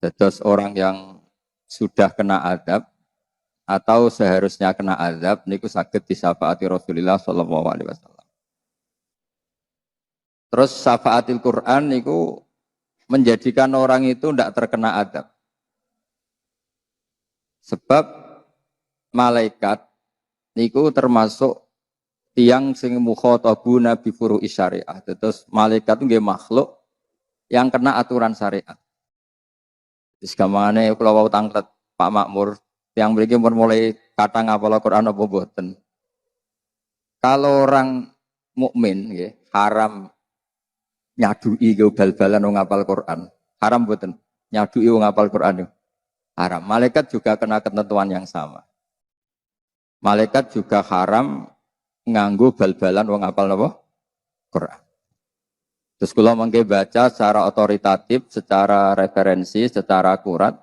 Terus orang yang sudah kena azab atau seharusnya kena azab niku saged disyafaati Rasulullah sallallahu alaihi wasallam. Terus syafaatil Quran niku menjadikan orang itu tidak terkena azab. Sebab malaikat niku termasuk tiang sing mukhatabuna bi furu'i syariah. Terus malaikat itu nggih makhluk yang kena aturan syariat. Wis gamane kula wau tanglet Pak Makmur, yang mriki mulai kata ngapal Quran apa mboten. Kalau orang mukmin nggih haram nyadui ke bal-balan wong ngapal Quran. Haram mboten? Nyadui wong ngapal Quran. Haram. Malaikat juga kena ketentuan yang sama. Malaikat juga haram nganggo bal-balan wong ngapal napa? Quran. Terus kula mengke baca secara otoritatif, secara referensi, secara akurat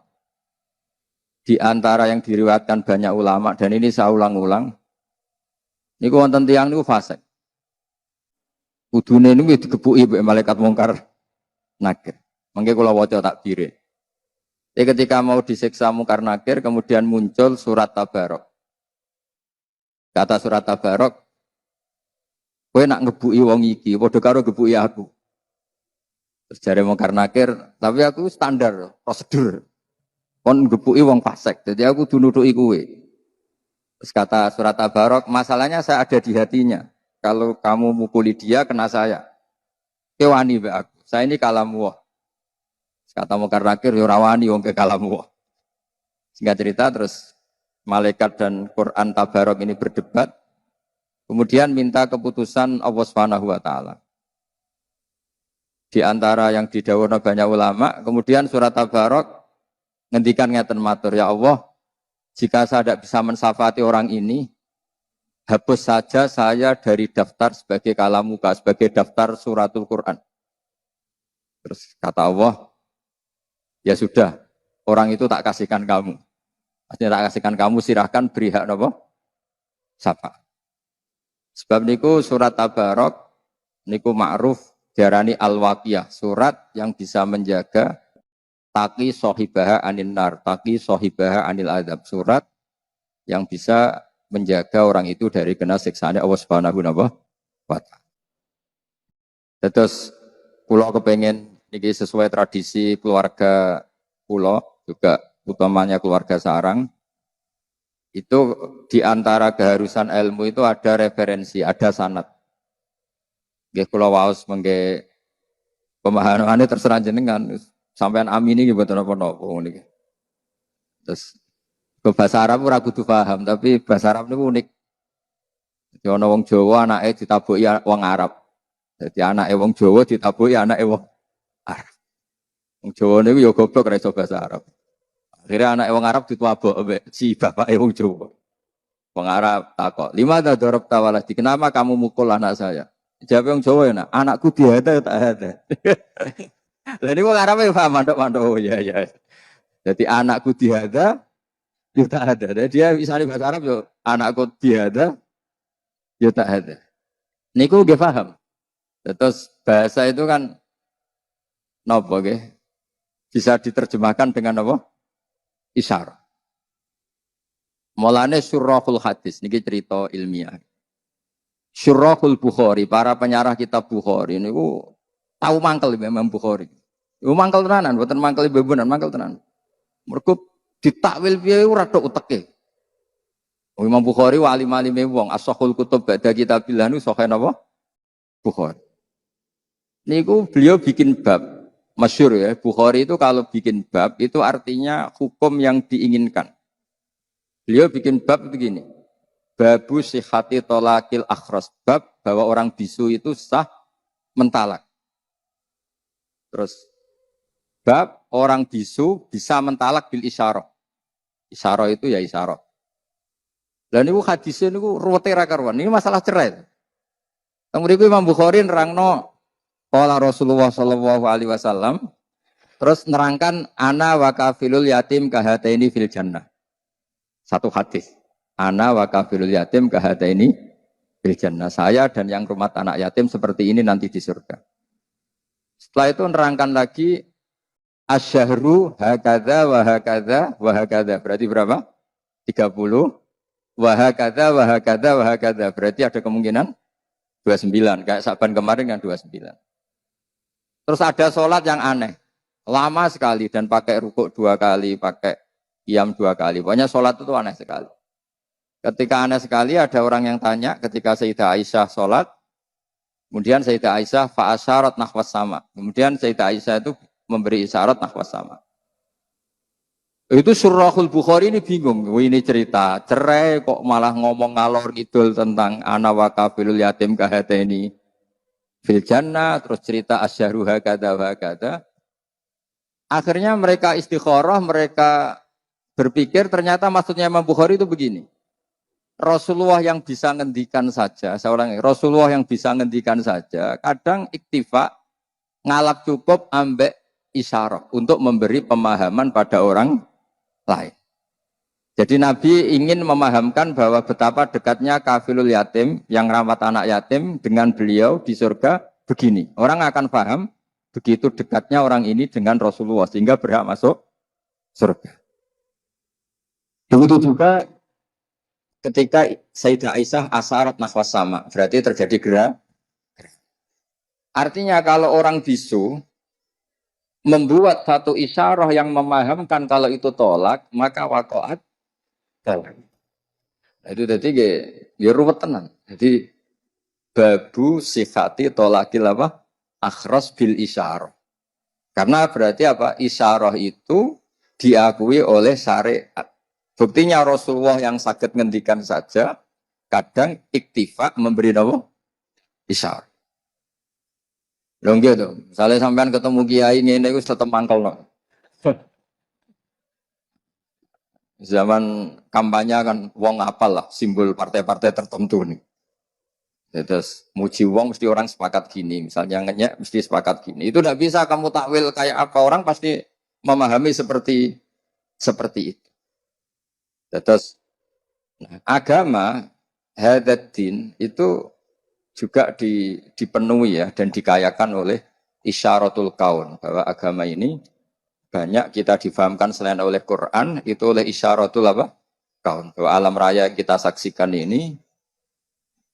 di antara yang diriwayatkan banyak ulama dan ini saya ulang-ulang. Niku wonten tiyang niku fasik. Kudune niku digebuki mbek malaikat mungkar nakir. Mengke kula waca takbire. Ketika mau disiksa mungkar nakir kemudian muncul surat Tabarok. Kata surat Tabarok, kowe nak ngebuki wong iki padha karo ngebuki aku. Terus jare mungkar nakir, tapi aku standar prosedur. Kon ngebuki wong fasik. Jadi aku dunuduki kowe. Terus kata surat Tabarok, masalahnya saya ada di hatinya. Kalau kamu mukuli dia, kena saya. Kewani be aku. Saya ini kalamu. Kata mungkar nakir, yo rawani wong ke kalamu. Singkat cerita, terus malaikat dan Quran Tabarok ini berdebat. Kemudian minta keputusan Allah Subhanahu wa taala. Di antara yang didhawuhna banyak ulama, kemudian surat Tabarok ngendikan ngeten matur, ya Allah, jika saya tidak bisa mensyafaati orang ini, hapus saja saya dari daftar sebagai kalamuka, sebagai daftar suratul Quran. Terus kata Allah, ya sudah, orang itu tak kasihkan kamu. Maksudnya tak kasihkan kamu, silahkan beri hak apa? Syafaat. Sebab niku surat Tabarok, niku ma'ruf diarani al-waqiyah, surat yang bisa menjaga taqi sohibaha anil nar, taqi sohibaha anil adab, surat yang bisa menjaga orang itu dari kena siksaan Allah Subhanahu wa taala. Terus kula kepengen niki sesuai tradisi keluarga kula juga utamanya keluarga sarang itu di antara keharusan ilmu itu ada referensi, ada sanad. Nggih kula waos mengke pemahamane terserah jenengan sampean amini nggih mboten napa-napa niki. Terus ke bahasa Arab ora kudu paham, tapi bahasa Arab niku unik. Jadi ana wong Jawa anake ditabuki wong Arab. Jadi anake wong Jawa ditabuki anake wong Arab. Wong Jawa niku ya goblok ora iso bahasa Arab. Akhirnya anake wong Arab ditabok ambek si bapake wong Jawa. Wong Arab takok, "Lima ta darabta waladi? Kenapa kamu mukul anak saya?" Jawab wong Jawa ya, "Anakku dihada tak ada." Lah niku wong Arab ya paham mantuk-mantuk. Oh iya ya. Jadi anakku dihada ya tak ada. Dan dia misalnya bahasa Arab yo anakku dihada ya tak ada. Niku nggih paham. Terus bahasa itu kan napa nggih? Bisa diterjemahkan dengan apa? Isyarah. Mulane surahul hadis niki cerita ilmiah. Surahul Bukhari, para penyarah kitab Bukhari niku tahu mangkel Imam Bukhari. Yo mangkel tenanan, mboten mangkel bebunan, mangkel tenan. Mergo ditakwil piye ora tok uteke. Imam Bukhari wa alim-alime wong, as-sahul kutub ba'da kitabillah niku sahih napa? Bukhari. Niku beliau bikin bab masyhur ya, Bukhari itu kalau bikin bab itu artinya hukum yang diinginkan. Beliau bikin bab begini. Babu sihati tolakil akhras, bab bahwa orang bisu itu sah mentalak. Terus bab orang bisu bisa mentalak bil isyarah. Isyarah itu ya isyarah. Lah niku hadisnya niku ruwete ra karuan. Ini masalah cerai. Kemudian Imam Bukhari nerangno qala Rasulullah sallallahu alaihi wasallam terus nerangkan ana wa kafilul yatim kahataini fil jannah. Satu hadis. Ana wa kafilul yatim kahataini fil jannah. Saya dan yang rumah anak yatim seperti ini nanti di surga. Setelah itu nerangkan lagi Asyahru hakadha wa hakadha wa hakadha. Berarti berapa? 30. Wa hakadha wa hakadha wa hakadha. Berarti ada kemungkinan 29. Kayak Saban kemarin kan 29. Terus ada sholat yang aneh. Lama sekali dan pakai rukuk 2 kali, pakai qiyam 2 kali. Pokoknya sholat itu aneh sekali. Ketika aneh sekali ada orang yang tanya ketika Sayyidah Aisyah sholat. Kemudian Sayyidah Aisyah fa'asyarat nahwas sama. Kemudian Sayyidah Aisyah itu memberi isyarat nahwas sama. Itu Surahul Bukhari ini bingung. Ini cerita cerai kok malah ngomong ngalor ngidul tentang ana wa kafilul yatim kahateni fil jannah, terus cerita asyharu hakada wa hakada. Akhirnya mereka istikharah, mereka berpikir ternyata maksudnya Imam Bukhari itu begini. Rasulullah yang bisa ngendikan saja, seorang Rasulullah yang bisa ngendikan saja, kadang iktifa ngalap cukup ambek isyarat untuk memberi pemahaman pada orang lain. Jadi Nabi ingin memahamkan bahwa betapa dekatnya kafilul yatim yang rawat anak yatim dengan beliau di surga begini. Orang akan paham begitu dekatnya orang ini dengan Rasulullah sehingga berhak masuk surga. Begitu juga ketika Sayyidah Aisyah asyarat nahwas sama, berarti terjadi gerak. Artinya kalau orang bisu membuat satu isyarah yang memahamkan kalau itu tolak, maka waqa'at tolak. Nah, itu tadi ya ruwet tenan. Jadi babu sifati tolakil apa? Akhras bil isyarah. Karena berarti apa? Isyarah itu diakui oleh syariat. Buktinya Rasulullah yang sakit ngendikan saja, kadang iktifa memberi nama isyarah. Dong gitu. Misalnya sampean ketemu kiai ngene iku tetep mangkel no. Zaman kampanye kan wong apal lah simbol partai-partai tertentu nih. Terus muji wong mesti orang sepakat gini, misalnya ngenyek mesti sepakat gini. Itu tidak bisa kamu takwil kayak apa, orang pasti memahami seperti itu. Terus agama hadatin itu juga dipenuhi ya dan dikayakan oleh isyaratul kaun, bahwa agama ini banyak kita difahamkan selain oleh Quran itu oleh isyaratul apa? Kaun. Bahwa alam raya yang kita saksikan ini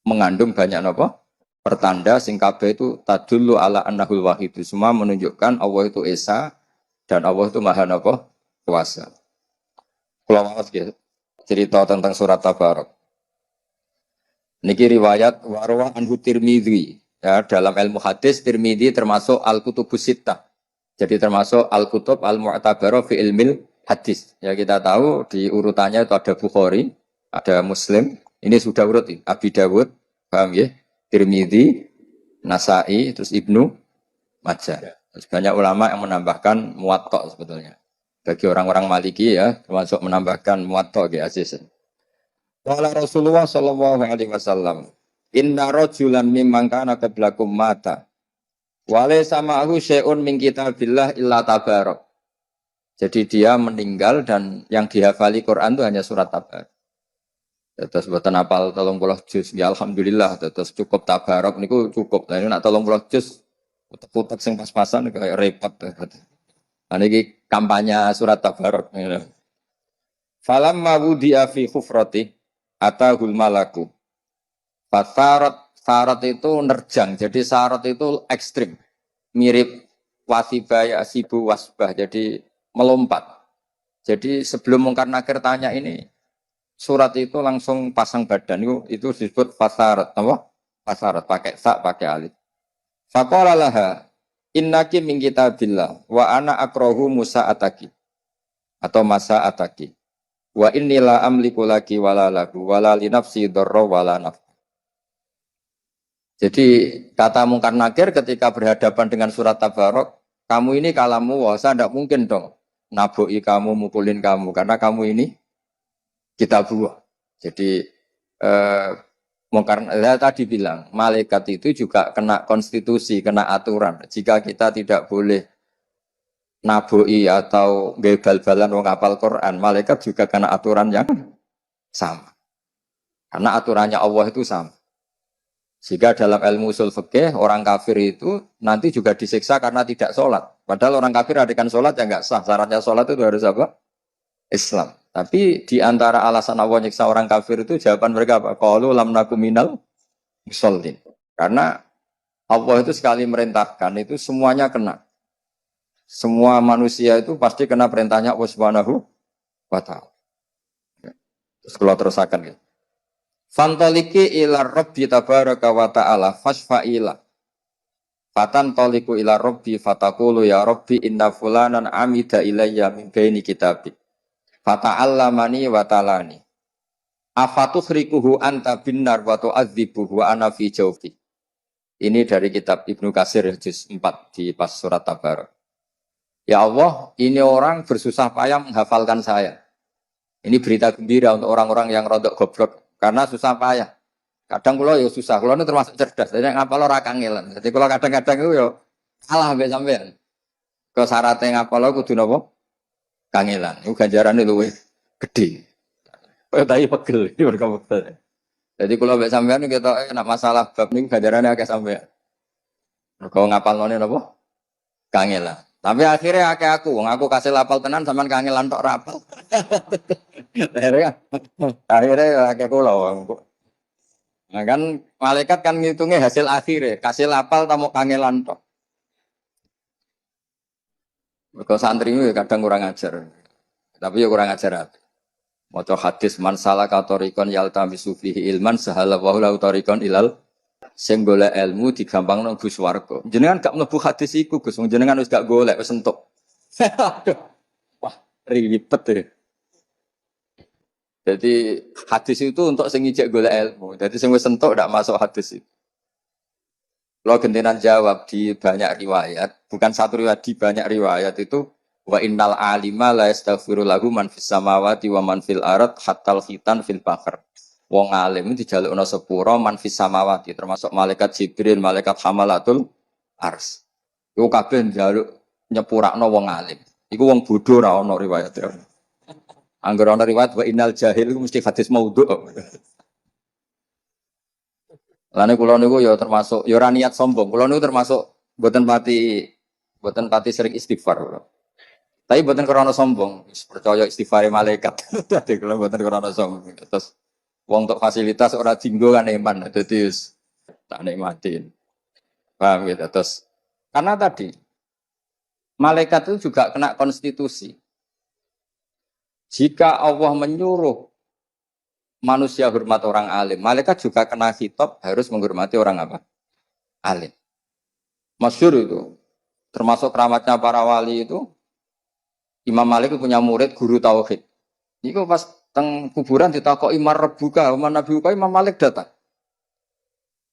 mengandung banyak apa? Pertanda sing kabeh itu tadullu ala annahul wahid. Semua menunjukkan Allah itu esa dan Allah itu maha apa? Kuasa. Kalau mau cerita tentang surat Tabarok. Niki riwayat warwah anhu Tirmidzi. Ya, dalam ilmu hadis Tirmidzi termasuk al-kutubus sittah. Jadi termasuk al-kutub al-mu'tabarah fi ilmil hadis. Ya kita tahu di urutannya itu ada Bukhari, ada Muslim. Ini sudah urut Abi Dawud, paham ya? Tirmidzi, Nasai, terus Ibnu Majah. Terus banyak ulama yang menambahkan Muwatta sebetulnya. Bagi orang-orang Maliki ya, termasuk menambahkan Muwatta ya Aziz. Qala Rasulullah sallallahu alaihi wasallam, "Inna rajulan mimman kana qablakum mata. Wa laysa ma'ahu syai'un min kitabillah illa tabarak." Jadi dia meninggal dan yang dihafali Quran itu hanya surat Tabarak. Terus buatan apal 30 juz, ya alhamdulillah. Terus cukup Tabarak niku cukup. Nah ini nak 30 juz utek-utek sing pas-pasan kayak repot. Nah ini kampanye surat Tabarak. Falamma wudi'a fi khufrati atahul malaku. Syarat itu nerjang, jadi syarat itu ekstrim, mirip wasibah ya sibu wasbah, jadi melompat. Jadi sebelum Mungkar Nakir tanya ini, surat itu langsung pasang badan, itu disebut fasarat, apa? Fasarat, pakai sa, pakai alif. Faqala laha, innaki min kitabillah, wa ana akrahu musa ataki, atau masa ataki. Wa innila amliku laki wala lagu wala li nafsi dharra wala naf. Jadi kata Mungkar Nakir ketika berhadapan dengan surat Tabarok, kamu ini kalamu wasa tidak mungkin dong naboi kamu, mukulin kamu karena kamu ini kitabullah. Jadi Mungkar Nakir tadi bilang malaikat itu juga kena konstitusi, kena aturan. Jika kita tidak boleh naboi atau bal-balan wong hafal Quran, malaikat juga karena aturan yang sama. Karena aturannya Allah itu sama. Sehingga dalam ilmu usul fikih orang kafir itu nanti juga disiksa karena tidak sholat. Padahal orang kafir adakan sholat ya nggak sah. Syaratnya sholat itu harus apa? Islam. Tapi di antara alasan Allah nyiksa orang kafir itu jawaban mereka apa? Qalu lam nakum minal musallin. Karena Allah itu sekali merintahkan itu semuanya kena. Semua manusia itu pasti kena perintahnya Allah Subhanahu wa taala. Terus kalau terusakan gitu. Fantoliki ila Rabbi tabaraka wa ta'ala fasfa'ila. Fatan toliku ila Rabbi fatakulu ya Rabbi inna fulanan amida ilayya min baini kitabik. Fata'allamani wa talani. Afatuhrikuhu anta binnar wa tu'adzibuhu wa ana fi jawfi. Ini dari kitab Ibnu Katsir juz 4 di pas surat Tabarak. Ya Allah, ini orang bersusah payah menghafalkan saya. Ini berita gembira untuk orang-orang yang rodok goblok. Karena susah payah. Kadang kula ya susah, kula ini termasuk cerdas. Jadi ngapal ora kangelan. Jadi kula kadang-kadang itu ya kalah mbek sampean. Ke syaratnya ngapal kudu napa? Kangelan. Iku ganjarane luwih gedhe. Kaya tai pegel iki mergo pegel. Jadi kula mbek sampean kita nek masalah bab niku ganjarane akeh sampean. Mergo ngapalane napa? Kangelan. Tapi akhirnya akeh aku, wong aku kasih lapal tenan sampean kangelan tok rapal. Akhirnya akeh kula wong. Nah kan malaikat kan ngitungnya hasil akhir kasih lapal tamu kangelan tok. Mergo santri itu kadang kurang ajar. Tapi ya kurang ajar. Maca hadis man salaka tariqan yaltamisu fihi ilman sahala wa lahu tariqan ilal sing golek ilmu digampangno Gus warga. Jenengan gak mlebu hadis iku Gus, jenengan wis gak golek wis entuk. Wah, ribet deh. Jadi hadis itu untuk sing ijek golek ilmu. Jadi sing wis entuk ndak masuk hadis itu. Kalau gentenan jawab di banyak riwayat, bukan satu riwayat, di banyak riwayat itu wa innal alima la yastaghfiru lahu man fis samawati wa man fil ard hatta khitan fil bahr. Wong alim dijalukna sepura man fis samawati termasuk malaikat Jibril, malaikat hamalatul ars. Iku kabeh njaluk nyepurakno wong alim. Iku wong bodho ora ana riwayat. Angger ana riwayat wa innal jahil iku mesti hadis maudhu. Lane kula niku ya termasuk ya ora niat sombong. Kula niku termasuk mboten pati sering istighfar. Tapi mboten krana sombong, percaya istighfare malaikat. Dadi kula mboten krana sombong. Terus wong untuk fasilitas ora dinggo kan iman. Dadi wis tak nikmatin. Paham gitu. Terus karena tadi malaikat itu juga kena konstitusi. Jika Allah menyuruh manusia hormat orang alim, malaikat juga kena khitab harus menghormati orang apa? Alim. Masyhur itu. Termasuk keramatnya para wali itu Imam Malik punya murid guru tauhid. Niku pas teng kuburan ditakoki Imam Rabbuka, Nabiuka Imam Malik datang.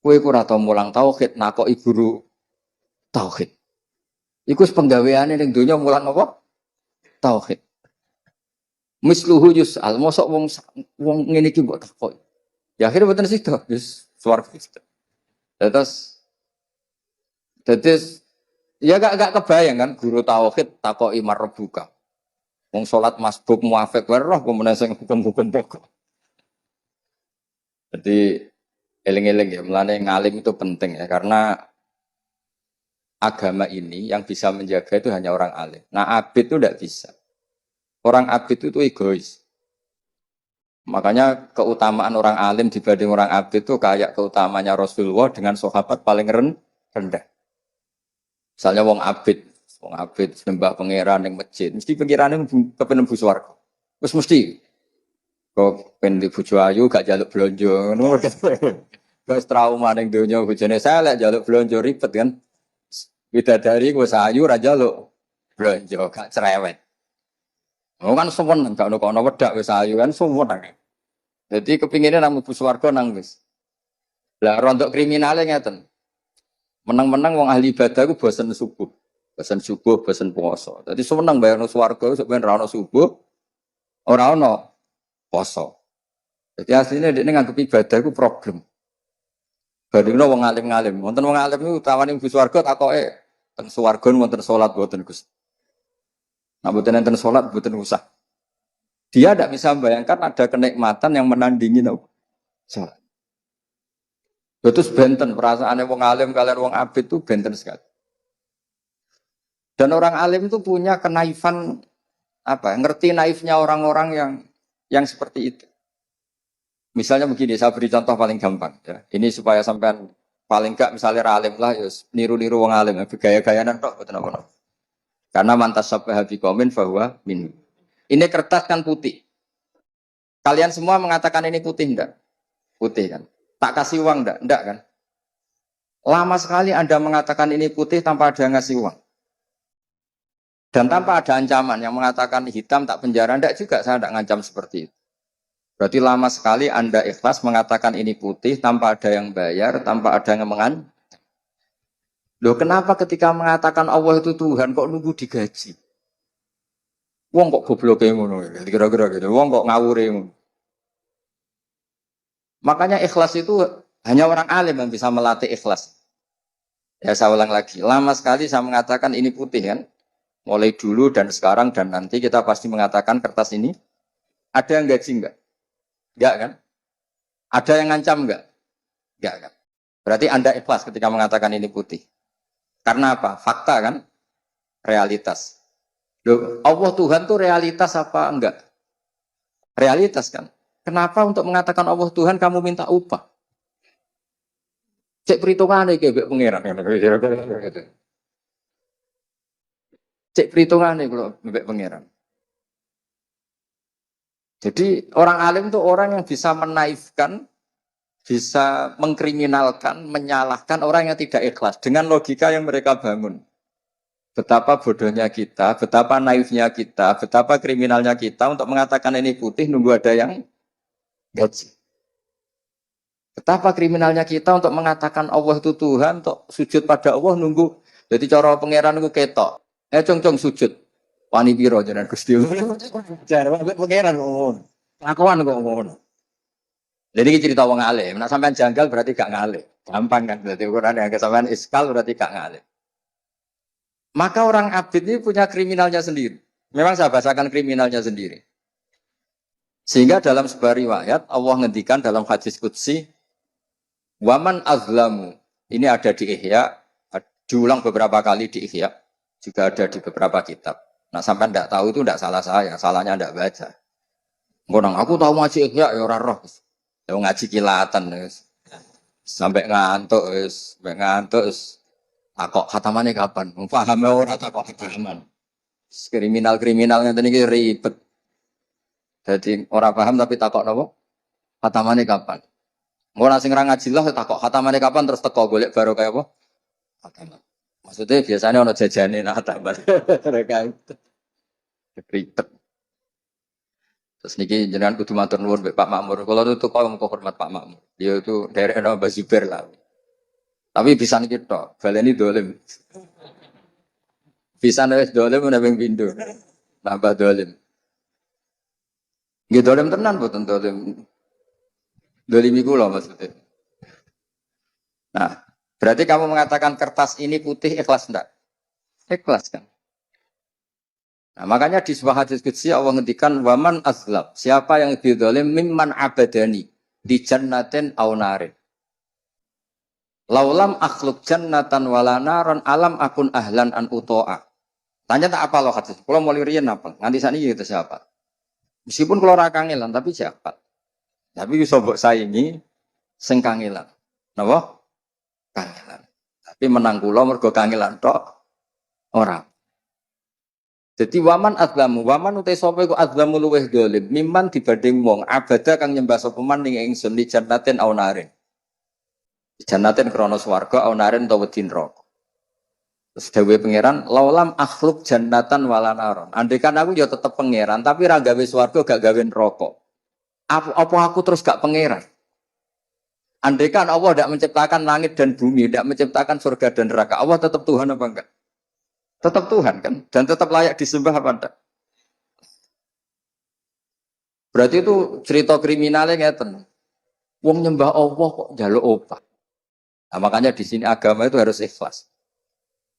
Kowe ora tau mulang tauhid nakoki guru tauhid. Iku penggaweane ning donya mulang apa? Tauhid. Misluhu yus'al, mosok wong ngene iki mbok takoki. Ya akhirnya mboten sida, wis swarga. Terus ya gak kebayang kan guru tauhid takoki marbuka. Wong salat masbuk muafik wae roh pemenang sing hukum-hukum pokok. Jadi eling-eling ya, mulane ngalim itu penting ya karena agama ini yang bisa menjaga itu hanya orang alim. Nah, abid itu tidak bisa. Orang abid itu egois. Makanya keutamaan orang alim dibanding orang abid itu kayak keutamanya Rasulullah dengan sahabat paling rendah. Misalnya wong abid sembah pangeran yang masjid, mesti pangeran kepen mlebu swarga. Wis mesti. Kok pengen bojo ayu gak jaluk blonjo ngono. Wis trauma ning donya bojone selek jaluk blonjo ribet kan. Bidadari wis ayu ra jaluk blonjo gak cerewet. Oh kan suwen gak ono wedak wis ayu kan suwen. Jadi kepinginnya nang mlebu swarga nang wis. Lah rontok kriminale ngeten. Menang-menang wong ahli ibadah ku bosen subuh, bosen puasa. Dadi seneng bayarno swarga sampeyan ra ono subuh, ora ono poso. Jadi aslinya dia nganggep ibadah ku problem. Bandingno wong alim-alim. Wonten wong alim niku tawani mlebu swarga takoke teng swarga wonten salat boten Gus. Nah, bukan enten sholat, bukan usah. Dia tidak bisa membayangkan ada kenikmatan yang menandingi sholat. Terus benten perasaannya wong alim kalian wong abid itu benten sekali. Dan orang alim itu punya kenaifan apa? Ngerti naifnya orang-orang yang seperti itu. Misalnya begini, saya beri contoh paling gampang. Ya. Ini supaya sampean paling enggak misalnya alim lah, ya niru-niru wong alim, gaya-gayanan tok, betul apa? Karena mantas sabah biqaumin bahwa min. Ini kertas kan putih. Kalian semua mengatakan ini putih enggak? Putih kan. Tak kasih uang enggak? Enggak kan? Lama sekali Anda mengatakan ini putih tanpa ada ngasih uang. Dan tanpa ada ancaman yang mengatakan hitam tak penjara, enggak juga saya enggak ngancam seperti itu. Berarti lama sekali Anda ikhlas mengatakan ini putih tanpa ada yang bayar, tanpa ada yang mengan. Loh kenapa ketika mengatakan Allah itu Tuhan kok nunggu digaji? Wong kok goblok ngono kira-kira gitu. Wong kok ngawure ngono. Makanya ikhlas itu hanya orang alim yang bisa melatih ikhlas. Ya saya ulang lagi, lama sekali saya mengatakan ini putih kan. Mulai dulu dan sekarang dan nanti kita pasti mengatakan kertas ini ada yang gaji enggak? Enggak kan? Ada yang ngancam enggak? Enggak kan? Berarti Anda ikhlas ketika mengatakan ini putih. Karena apa? Fakta kan? Realitas. Loh, Allah Tuhan tuh realitas apa enggak? Realitas kan? Kenapa untuk mengatakan Allah Tuhan kamu minta upah? Cek perhitungan nih kayak pengiran. Cek perhitungan nih kalau bebek pangeran. Jadi orang alim itu orang yang bisa menaifkan, bisa mengkriminalkan, menyalahkan orang yang tidak ikhlas dengan logika yang mereka bangun. Betapa bodohnya kita, betapa naifnya kita, betapa kriminalnya kita untuk mengatakan ini putih nunggu ada yang gaji. Betapa kriminalnya kita untuk mengatakan Allah itu Tuhan, untuk sujud pada Allah nunggu. Jadi cara pangeran itu ketok. Cong sujud. Wani piro jenengan Gusti. Jar pangeran ngono. Lakuan kok ngono. Jadi ini cerita wong alim. Nek sampean janggal berarti gak ngalih. Gampang kan berarti ukuran yang sampean iskal berarti gak ngalih. Maka orang abid ini punya kriminalnya sendiri. Memang saya bahasakan kriminalnya sendiri. Sehingga dalam sebuah riwayat Allah ngendikan dalam hadis qudsi waman azlamu. Ini ada di Ihya, diulang beberapa kali di Ihya. Juga ada di beberapa kitab. Nah sampai tidak tahu itu tidak salah saya, salahnya tidak baca. Ngonang aku tahu ngaji Ihya ya ora roh. Ya ngaji kilatan guys. Sampai ngantuk guys, sampai ngantuk guys. Takok khatamane kapan? Paham ora takok khataman. Kriminal-kriminalnya tadi ribet. Jadi orang paham tapi takok napa? Khatamane kapan? Ngono sing ra ngaji lah takok khatamane kapan terus teko golek baru kayak apa? Khataman. Maksudnya biasanya ono jajane nah tambah mereka itu ribet. Terus niki jenengan kudu matur nuwun Pak Makmur. Kalau itu kau mau hormat Pak Makmur. Dia itu dari Mbak Zubair lah. Tapi bisa niki tok, baleni dolim. Bisa nulis dolim menabeng pindu. Nambah dolim. Nggih dolim tenan mboten dolim. Dolim iku lho maksudnya. Nah, berarti kamu mengatakan kertas ini putih ikhlas enggak? Ikhlas kan? Nah, makanya di sebuah hadis qudsi Allah ngendikan waman azlab. Siapa yang dizalim mimman abadani di jannatin aw narin. Laulam akhluk jannatan wala naron alam akun ahlan an utoa. Tanya tak apa loh hadis. Kalau mau lirian apa? Nganti sakniki gitu siapa? Meskipun kalau ora kangelan tapi siapa? Tapi iso mbok saingi sing kangelan. Napa? Kangelan. Tapi menang kula mergo kangelan tok ora. Jadi waman azlamu, waman utai sapa iku azlamu luweh dolim, mimman dibanding wong abada kang nyembah sapa man ning ingsun li jannatin au narin. Jannatin krana swarga au narin utawa wedi neraka. Terus dawuhe pangeran, laulam akhluk jannatan wala naron. Andai kan aku ya tetep pangeran, tapi ra gawe swarga gak gawe neraka. Apa aku terus gak pangeran? Andai kan Allah tidak menciptakan langit dan bumi, tidak menciptakan surga dan neraka, Allah tetap Tuhan apa enggak? Tetap Tuhan kan? Dan tetap layak disembah apa enggak? Berarti itu cerita kriminalnya ngeten. Wong nyembah Allah kok njaluk opah. Nah, makanya di sini agama itu harus ikhlas.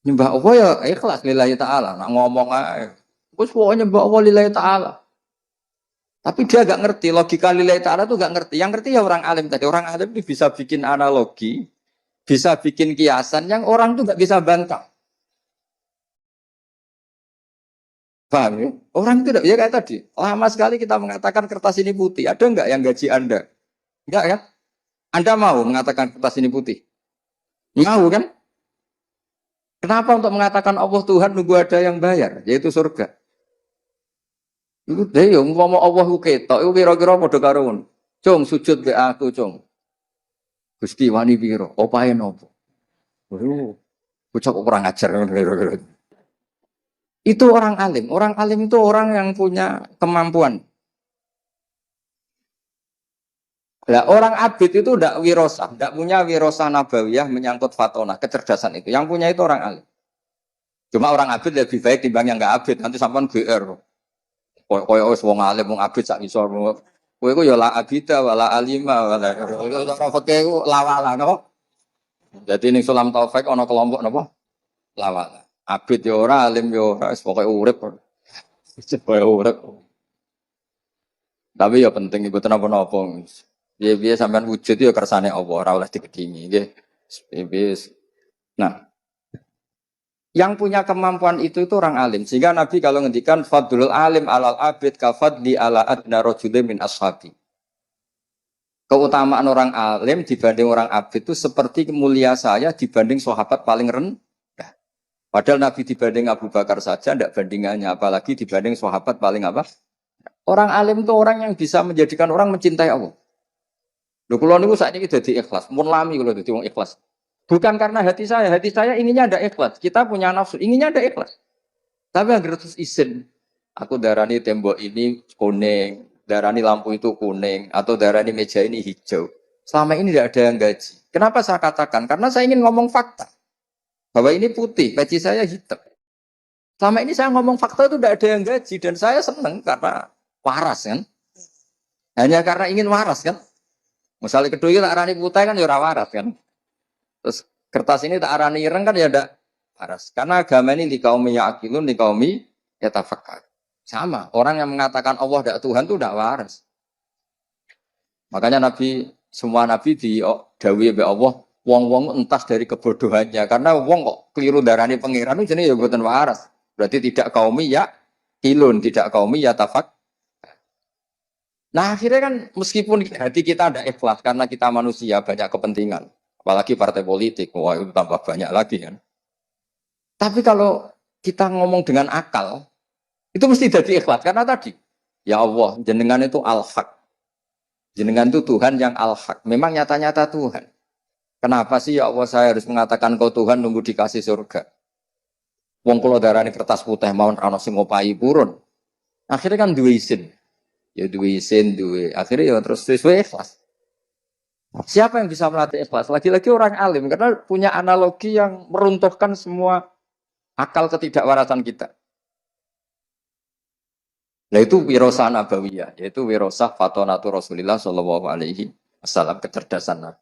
Nyembah Allah ya ikhlas lillahi ta'ala. Nak ngomong aja. Terus pokoknya nyembah Allah lillahi ta'ala. Tapi dia gak ngerti logika lillahi ta'ala itu gak ngerti. Yang ngerti ya orang alim tadi. Orang alim itu bisa bikin analogi, bisa bikin kiasan yang orang tuh gak bisa bantah. Paham ya? Orang itu tidak, ya kayak tadi. Lama sekali kita mengatakan kertas ini putih. Ada enggak yang gaji Anda? Enggak kan? Anda mau mengatakan kertas ini putih? Mau kan? Kenapa untuk mengatakan Allah Tuhan nunggu ada yang bayar? Yaitu surga. Itu deh, ngomong Allah ku ketok, itu kira-kira padha karo ngono. Cung sujud be aku, cung. Gusti wani piro? Opahe nopo? Waduh, bocah kurang ajar kira-kira. Itu orang alim. Orang alim itu orang yang punya kemampuan. Nah, orang abid itu tidak wirosah, tidak punya wirosah nabawiyah menyangkut fatona, kecerdasan itu. Yang punya itu orang alim. Cuma orang abid lebih baik timbang yang nggak abid. Nanti sampean GR. Koyo wis wong alim wong abid sak isor. Kowe iku ya la abida wala alima wala ora fakih lawala napa. Jadi ning Sulam Taufik ana kelompok napa? Lawala. Abid ya ora, alim ya ora, wis pokoke urip. Pokoke urip. Tapi ya penting ibu napa-napa. Piye-piye sampean wujud ya kersane Allah, ora oleh digedhingi nggih. Nah, yang punya kemampuan itu orang alim. Sehingga Nabi kalau ngendikan fadlul alim alal abid kafadli ala adna rajulin min ashabi. Keutamaan orang alim dibanding orang abid itu seperti mulia saya dibanding sahabat paling rendah. Padahal Nabi dibanding Abu Bakar saja tidak bandingannya, apalagi dibanding sahabat paling apa? Orang alim itu orang yang bisa menjadikan orang mencintai Allah. Lho kula niku sakniki dadi ikhlas, mun lami kula dadi wong ikhlas. Bukan karena hati saya inginnya ada ikhlas. Kita punya nafsu, inginnya ada ikhlas. Tapi agar terus izin, aku darani tembok ini kuning, darani lampu itu kuning, atau darani meja ini hijau. Selama ini tidak ada yang gaji. Kenapa saya katakan? Karena saya ingin ngomong fakta. Bahwa ini putih, peci saya hitam. Selama ini saya ngomong fakta itu tidak ada yang gaji. Dan saya senang karena waras kan. Hanya karena ingin waras kan. Misalnya kedua tak arani putih kan ya waras kan. Terus kertas ini tak arani ireng kan ya ada waras. Karena agama ini di kaum ya'qilun, di kaum yatafakkar. Sama, orang yang mengatakan Allah tidak Tuhan itu tidak waras. Makanya semua nabi di dawuhi be Allah, wong-wong entas dari kebodohannya. Karena wong kok keliru darani pangeran itu jenis ya buatan waras. Berarti tidak kaum ya'qilun, tidak kaum yatafakkar. Nah akhirnya kan meskipun hati kita ada ikhlas karena kita manusia banyak kepentingan, apalagi partai politik, wah itu tambah banyak lagi kan. Tapi kalau kita ngomong dengan akal, itu mesti jadi ikhlas karena tadi, ya Allah jenengan itu al-haq, jenengan itu Tuhan yang al-haq, memang nyata-nyata Tuhan. Kenapa sih ya Allah saya harus mengatakan kau Tuhan nunggu dikasih surga? Wong kula darani kertas putih mawon ana sing ngopahi purun. Akhirnya kan duwe izin. Ya duwe isin, akhirnya ya terus sesuai ikhlas. Siapa yang bisa melatih ikhlas? Lagi-lagi orang alim, karena punya analogi yang meruntuhkan semua akal ketidakwarasan kita. Nah itu wirosah nabawiyah, yaitu wirosah fatonatu Rasulillah Shallallahu Alaihi Wasallam, kecerdasan Nabi.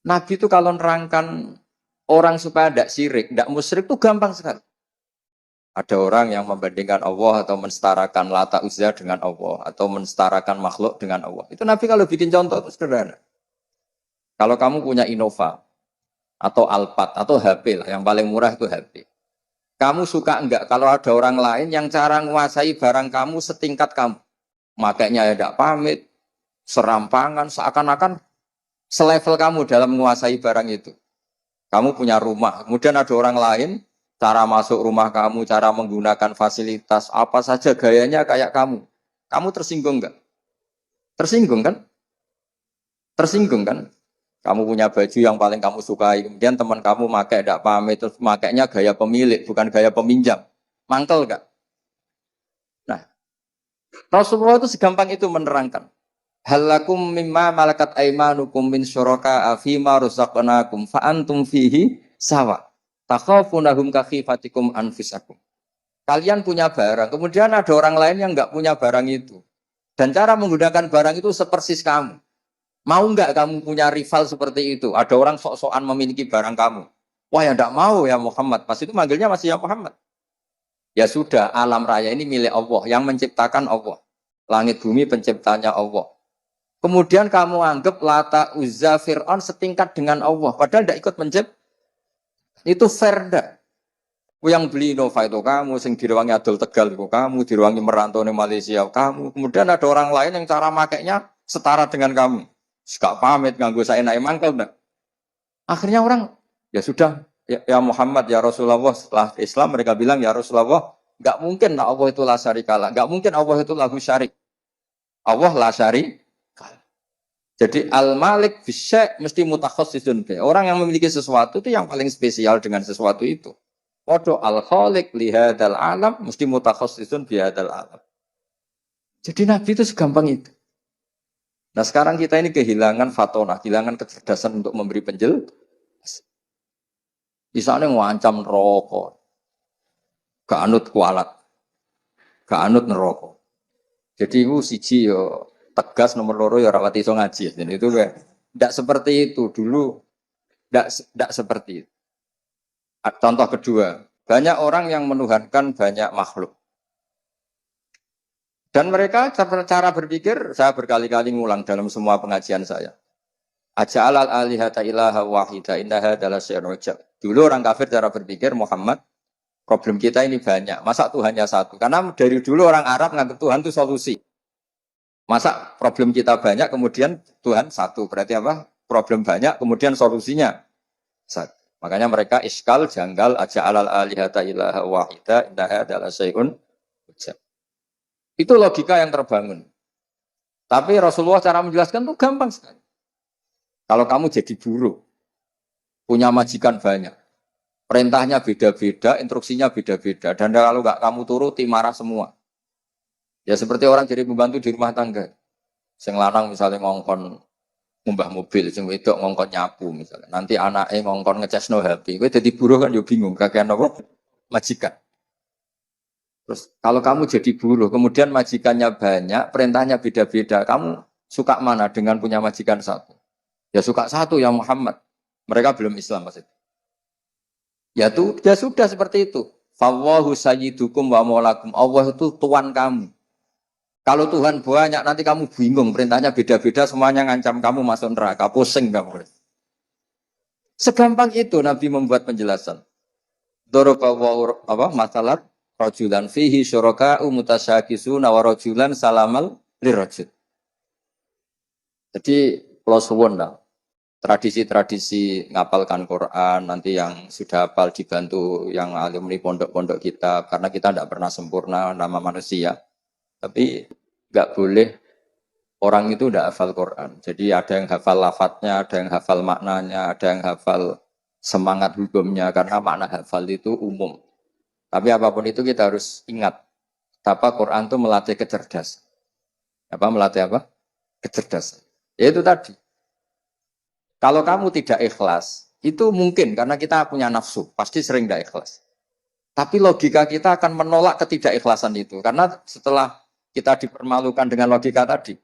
Nabi itu kalau nerangkan orang supaya tidak syirik, tidak musyrik itu gampang sekali. Ada orang yang membandingkan Allah atau mensetarakan Lata Uzza dengan Allah atau mensetarakan makhluk dengan Allah. Itu Nabi kalau bikin contoh itu sederhana. Kalau kamu punya Innova atau Alphard atau HP lah, yang paling murah itu HP. Kamu suka enggak kalau ada orang lain yang cara menguasai barang kamu setingkat kamu? Makanya ya tidak pamit, serampangan, seakan-akan selevel kamu dalam menguasai barang itu. Kamu punya rumah, kemudian ada orang lain cara masuk rumah kamu, cara menggunakan fasilitas, apa saja gayanya kayak kamu. Kamu tersinggung enggak? Tersinggung kan? Tersinggung kan? Kamu punya baju yang paling kamu sukai, kemudian teman kamu pakai tidak pamit, terus makainya gaya pemilik, bukan gaya peminjam. Mangkel enggak? Nah, Rasulullah itu segampang itu menerangkan. Halakum mimma malakat aimanukum min syuraka afima rusaqnakum fa antum fihi sawa. Takhafunahum kakhifatikum anfusakum. Kalian punya barang, kemudian ada orang lain yang enggak punya barang itu. Dan cara menggunakan barang itu sepersis kamu. Mau enggak kamu punya rival seperti itu? Ada orang sok-sokan memiliki barang kamu. Wah ya enggak mau ya Muhammad. Pas itu manggilnya masih ya Muhammad. Ya sudah, alam raya ini milik Allah, yang menciptakan Allah. Langit bumi penciptanya Allah. Kemudian kamu anggap Lata, Uzza, Fir'aun setingkat dengan Allah. Padahal tidak ikut mencipta. Itu fair dah. Yang beli Innova itu kamu, sing direwangi Adol Tegal itu kamu, direwangi merantau di Malaysia kamu. Kemudian ada orang lain yang cara makainya setara dengan kamu. Gak pamit nganggo saya naik mangkel enggak. Akhirnya orang ya sudah ya Muhammad ya Rasulullah, setelah Islam mereka bilang ya Rasulullah, enggak mungkin lah Allah itu la syarikalah, enggak mungkin Allah itu lahu syarik. Allah la syarik. Jadi al-malik bisyai mesti mutakhassisun bi. Orang yang memiliki sesuatu itu yang paling spesial dengan sesuatu itu. Waduh al-khaliq li hadzal alam mesti mutakhassisun bi hadzal alam. Jadi Nabi itu segampang itu. Nah sekarang kita ini kehilangan fatona, kehilangan kecerdasan untuk memberi penjelasan. Misalnya ngancam rokok, gak anut kualat, gak anut neraka. Jadi itu siji yo tegas nomor loro ya rawat iso ngaji. Jadi itu kayak tidak seperti itu dulu, tidak seperti itu. Contoh kedua, banyak orang yang menuhankan banyak makhluk. Dan mereka cara berpikir, saya berkali-kali ngulang dalam semua pengajian saya. Aja'alal alihata ilaha wahida innaha adalah syai'un ujab. Dulu orang kafir cara berpikir, Muhammad, problem kita ini banyak. Masa Tuhannya satu? Karena dari dulu orang Arab menganggap Tuhan itu solusi. Masa problem kita banyak, kemudian Tuhan satu. Berarti apa? Problem banyak, kemudian solusinya satu. Makanya mereka iskal, janggal, aja'alal alihata ilaha wahida innaha adalah syai'un ujab. Itu logika yang terbangun. Tapi Rasulullah cara menjelaskan itu gampang sekali. Kalau kamu jadi buruh, punya majikan banyak, perintahnya beda-beda, instruksinya beda-beda, dan kalau nggak kamu turuti marah semua. Ya seperti orang jadi pembantu di rumah tangga. Sing lanang misalnya ngongkon ngumbah mobil, sing wedok ngongkon nyapu misalnya. Nanti anaknya ngongkon ngecasno HP. Kowe jadi buruh kan yo bingung, kakean apa? Majikan. Terus kalau kamu jadi buruh, kemudian majikannya banyak, perintahnya beda-beda, kamu suka mana dengan punya majikan satu? Ya suka satu ya Muhammad. Mereka belum Islam maksudnya. Ya sudah seperti itu. Fawwahu sayyidukum wa maulakum. Allah itu tuan kamu. Kalau Tuhan banyak nanti kamu bingung, perintahnya beda-beda, semuanya ngancam kamu masuk neraka, pusing kamu. Segampang itu Nabi membuat penjelasan. Dorobawu apa masalah rajulan fihi syuraka'u mutasyakisuna wa rajulan salamal lirajul. Jadi kalau suwun lah, tradisi-tradisi ngapalkan Quran nanti yang sudah hafal dibantu yang alumni pondok-pondok kita karena kita tidak pernah sempurna nama manusia. Tapi nggak boleh orang itu tidak hafal Quran. Jadi ada yang hafal lafadznya, ada yang hafal maknanya, ada yang hafal semangat hukumnya karena makna hafal itu umum. Tapi apapun itu kita harus ingat. Apa Quran itu melatih kecerdasan. Apa melatih apa? Kecerdasan. Ya itu tadi. Kalau kamu tidak ikhlas, itu mungkin karena kita punya nafsu, pasti sering tidak ikhlas. Tapi logika kita akan menolak ketidakikhlasan itu. Karena setelah kita dipermalukan dengan logika tadi,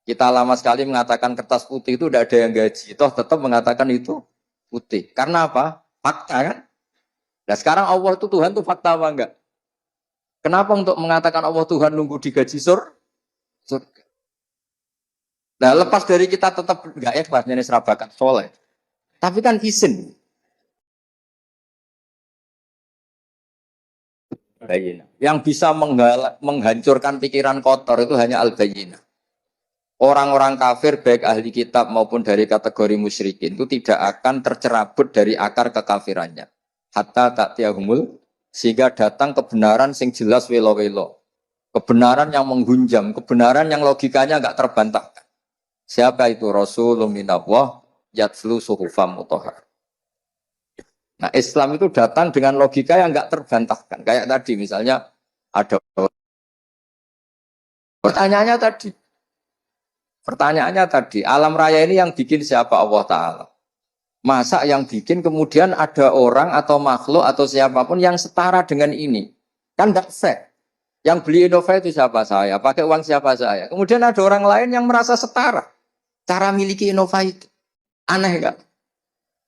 kita lama sekali mengatakan kertas putih itu tidak ada yang gaji. Toh tetap mengatakan itu putih. Karena apa? Fakta kan? Nah sekarang Allah itu Tuhan itu fakta apa enggak? Kenapa untuk mengatakan Allah Tuhan nunggu digaji surga? Nah lepas dari kita tetap enggak ikhlas, ini serabakan soleh. Tapi kan izin. Yang bisa menghancurkan pikiran kotor itu hanya al-bayyinah. Orang-orang kafir baik ahli kitab maupun dari kategori musyrikin itu tidak akan tercerabut dari akar kekafirannya. Hatta ta'tiyahumul sehingga datang kebenaran sing jelas welo-welo. Kebenaran yang menghunjam, kebenaran yang logikanya enggak terbantahkan. Siapa itu? Rasulun minallah yatslu suhufam mutahhar. Nah, Islam itu datang dengan logika yang enggak terbantahkan. Kayak tadi misalnya ada pertanyaannya tadi, alam raya ini yang bikin siapa? Allah Ta'ala. Masa yang bikin kemudian ada orang atau makhluk atau siapapun yang setara dengan ini? Kan enggak fair. Yang beli Innova itu siapa? Saya. Pakai uang siapa? Saya. Kemudian ada orang lain yang merasa setara. Cara miliki Innova itu. Aneh enggak?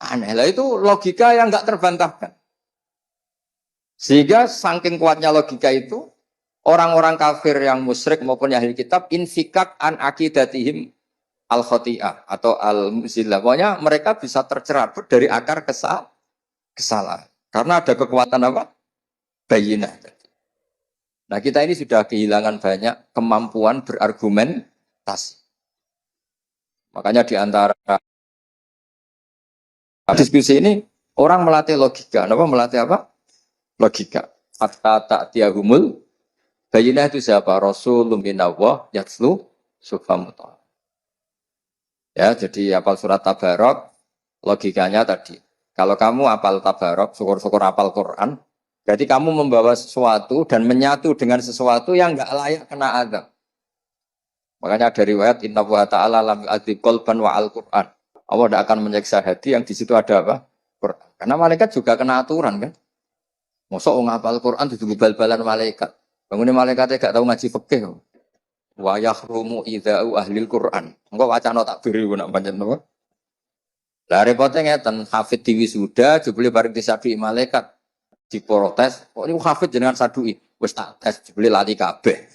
Aneh lah, itu logika yang enggak terbantahkan. Sehingga saking kuatnya logika itu, orang-orang kafir yang musyrik maupun ahli kitab infikak an akidatihim al khoti'ah atau al muzillah. Pokoknya mereka bisa tercerabut dari akar kesalahan. Karena ada kekuatan apa? Bayinah. Nah kita ini sudah kehilangan banyak kemampuan berargumentasi. Makanya di antara diskusi ini orang melatih logika. Kenapa melatih apa? Logika. Hatta ta'tiyahumul bayinah itu siapa? Rasulun minallah yatslu subhamuta. Ya, jadi apal surat Tabarok, logikanya tadi. Kalau kamu apal Tabarok, syukur-syukur apal Quran, berarti kamu membawa sesuatu dan menyatu dengan sesuatu yang enggak layak kena azab. Makanya dari riwayat Inna wa ta'ala lam yu'adzib qalban wa al-Quran. Allah tidak akan menyiksa hati yang di situ ada apa? Quran. Karena malaikat juga kena aturan kan. Mosok ngapal Quran duduk bal-balan malaikat. Bangunnya malaikatnya gak tahu ngaji fikih. Wa yahrumu idza'u ahlil Quran. Engko wacana takbir iku nak pancen napa? Lah repote ngeten, hafid diwisuda jebule bareng disadui malaikat diprotes. Kok niku hafid jenengan sadui? Wis tak tes jebule lali kabeh.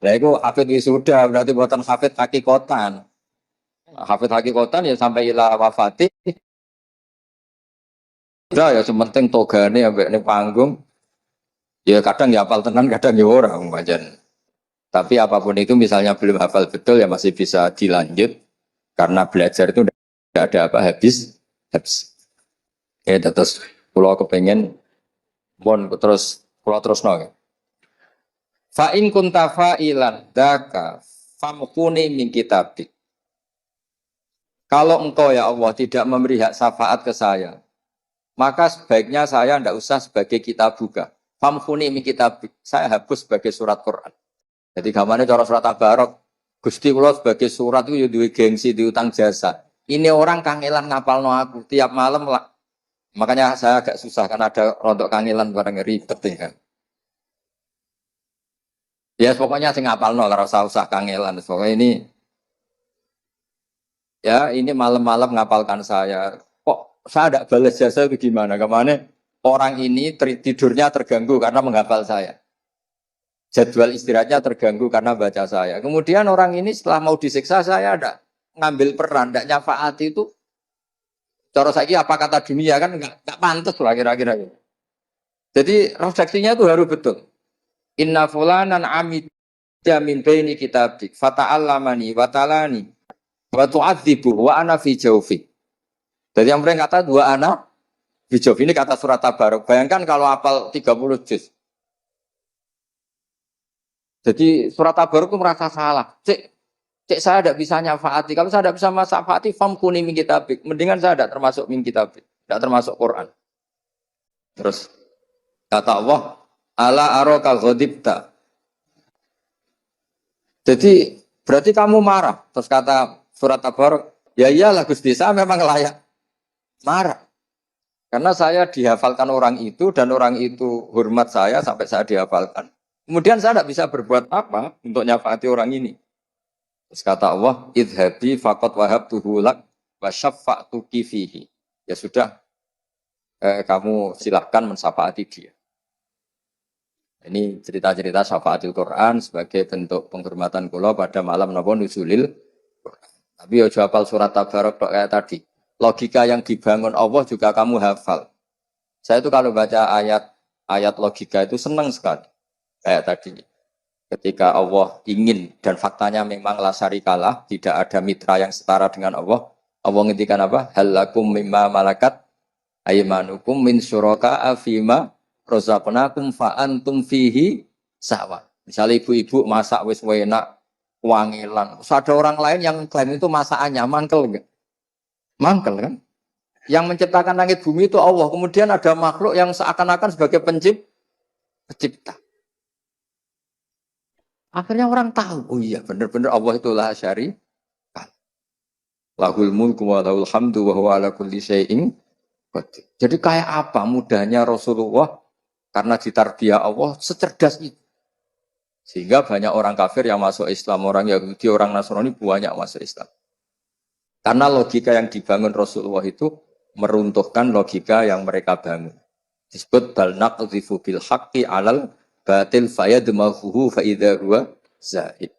Lah iku hafid wisuda berarti buatan hafid hakikatan. Hafid hakikatan ya sampai ila wafati. Udah ya sementing togane ambek ning panggung. Ya kadang ya hafal tenan, kadang ya ora pancen. Tapi apapun itu misalnya belum hafal betul ya masih bisa dilanjut karena belajar itu tidak ada apa habis. Ya terus kalau kepengen terus no. Fa in kunta fa'ilan daka famkuni min kitabik. Kalau engkau ya Allah tidak memberi hak syafaat ke saya, maka sebaiknya saya tidak usah sebagai kitabuka. Famkuni min kitabik. Saya hapus sebagai surat Quran. Jadi gamane cara surat Tabarok, Gusti kula sebagai surat itu ya duwe gengsi, diutang jasa. Ini orang kangelan ngapalno aku tiap malam lah. Makanya saya agak susah karena ada rontok kangelan barang ribet ya. Ya pokoknya sing ngapalno ora usah kangelan. Pokoknya ini ya ini malam-malam ngapalkan saya. Kok saya tidak balas jasa itu gimana? Kemana orang ini tidurnya terganggu karena menghafal saya. Jadwal istirahatnya terganggu karena baca saya. Kemudian orang ini setelah mau disiksa saya ada ngambil peran, tidak nyafaati itu. Cara saya apa kata dunia kan nggak pantas lah kira-kira. Jadi refleksinya itu harus betul. Inna fulanan amidja min baini kitabik fata'allamani wa talani wa tu'adzibu wa ana fi jawfi. Jadi yang mereka kata dua anak fi jawfi ini kata surat Tabarok. Bayangkan kalau hafal 30 juz. Jadi surat Tabarok itu merasa salah. Cek saya tidak bisa nyafaati. Kalau saya tidak bisa nyafaati, famkuni min kitabik. Mendingan saya tidak termasuk min kitabik. Tidak termasuk Quran. Terus kata Allah, ala aroka ghadibta. Jadi berarti kamu marah. Terus kata surat Tabarok, ya iyalah Gusti, saya memang layak marah. Karena saya dihafalkan orang itu dan orang itu hormat saya sampai saya dihafalkan. Kemudian saya tidak bisa berbuat apa untuk nyafaati orang ini. Terus kata Allah, idhabi faqad wahabtuhu lak wa syaffa'tuki fihi. Ya sudah, kamu silahkan mensyafaati dia. Ini cerita-cerita syafaatil Quran sebagai bentuk penghormatan kula pada malam napa nuzulil Quran. Tapi ya hafal surat Tabarok kayak tadi. Logika yang dibangun Allah juga kamu hafal. Saya itu kalau baca ayat logika itu senang sekali. Kayak tadi. Ketika Allah ingin dan faktanya memang la syarikalah, tidak ada mitra yang setara dengan Allah. Allah ngendikan apa? Halakum mimma malakat aymanukum min syuraka'a fima razaqnakum fa antum fihi sawa. Misalnya ibu-ibu masak wis enak, wangilan. Terus ada orang lain yang klaim itu masakannya mangkel enggak? Mangkel kan? Yang menciptakan langit bumi itu Allah. Kemudian ada makhluk yang seakan-akan sebagai pencipta. Akhirnya orang tahu, oh iya benar-benar Allah itulah syari. Lahul mulku wa lahul hamdu wa huwa ala kulli syai'in qadir. Jadi kayak apa mudahnya Rasulullah karena ditarbiyah Allah secerdas itu. Sehingga banyak orang kafir yang masuk Islam, orang Yahudi, orang Nasrani banyak masuk Islam. Karena logika yang dibangun Rasulullah itu meruntuhkan logika yang mereka bangun. Disebut bal naqdhifu bil haqqi 'alal batil fayadmaghuhu fa idza huwa zaid.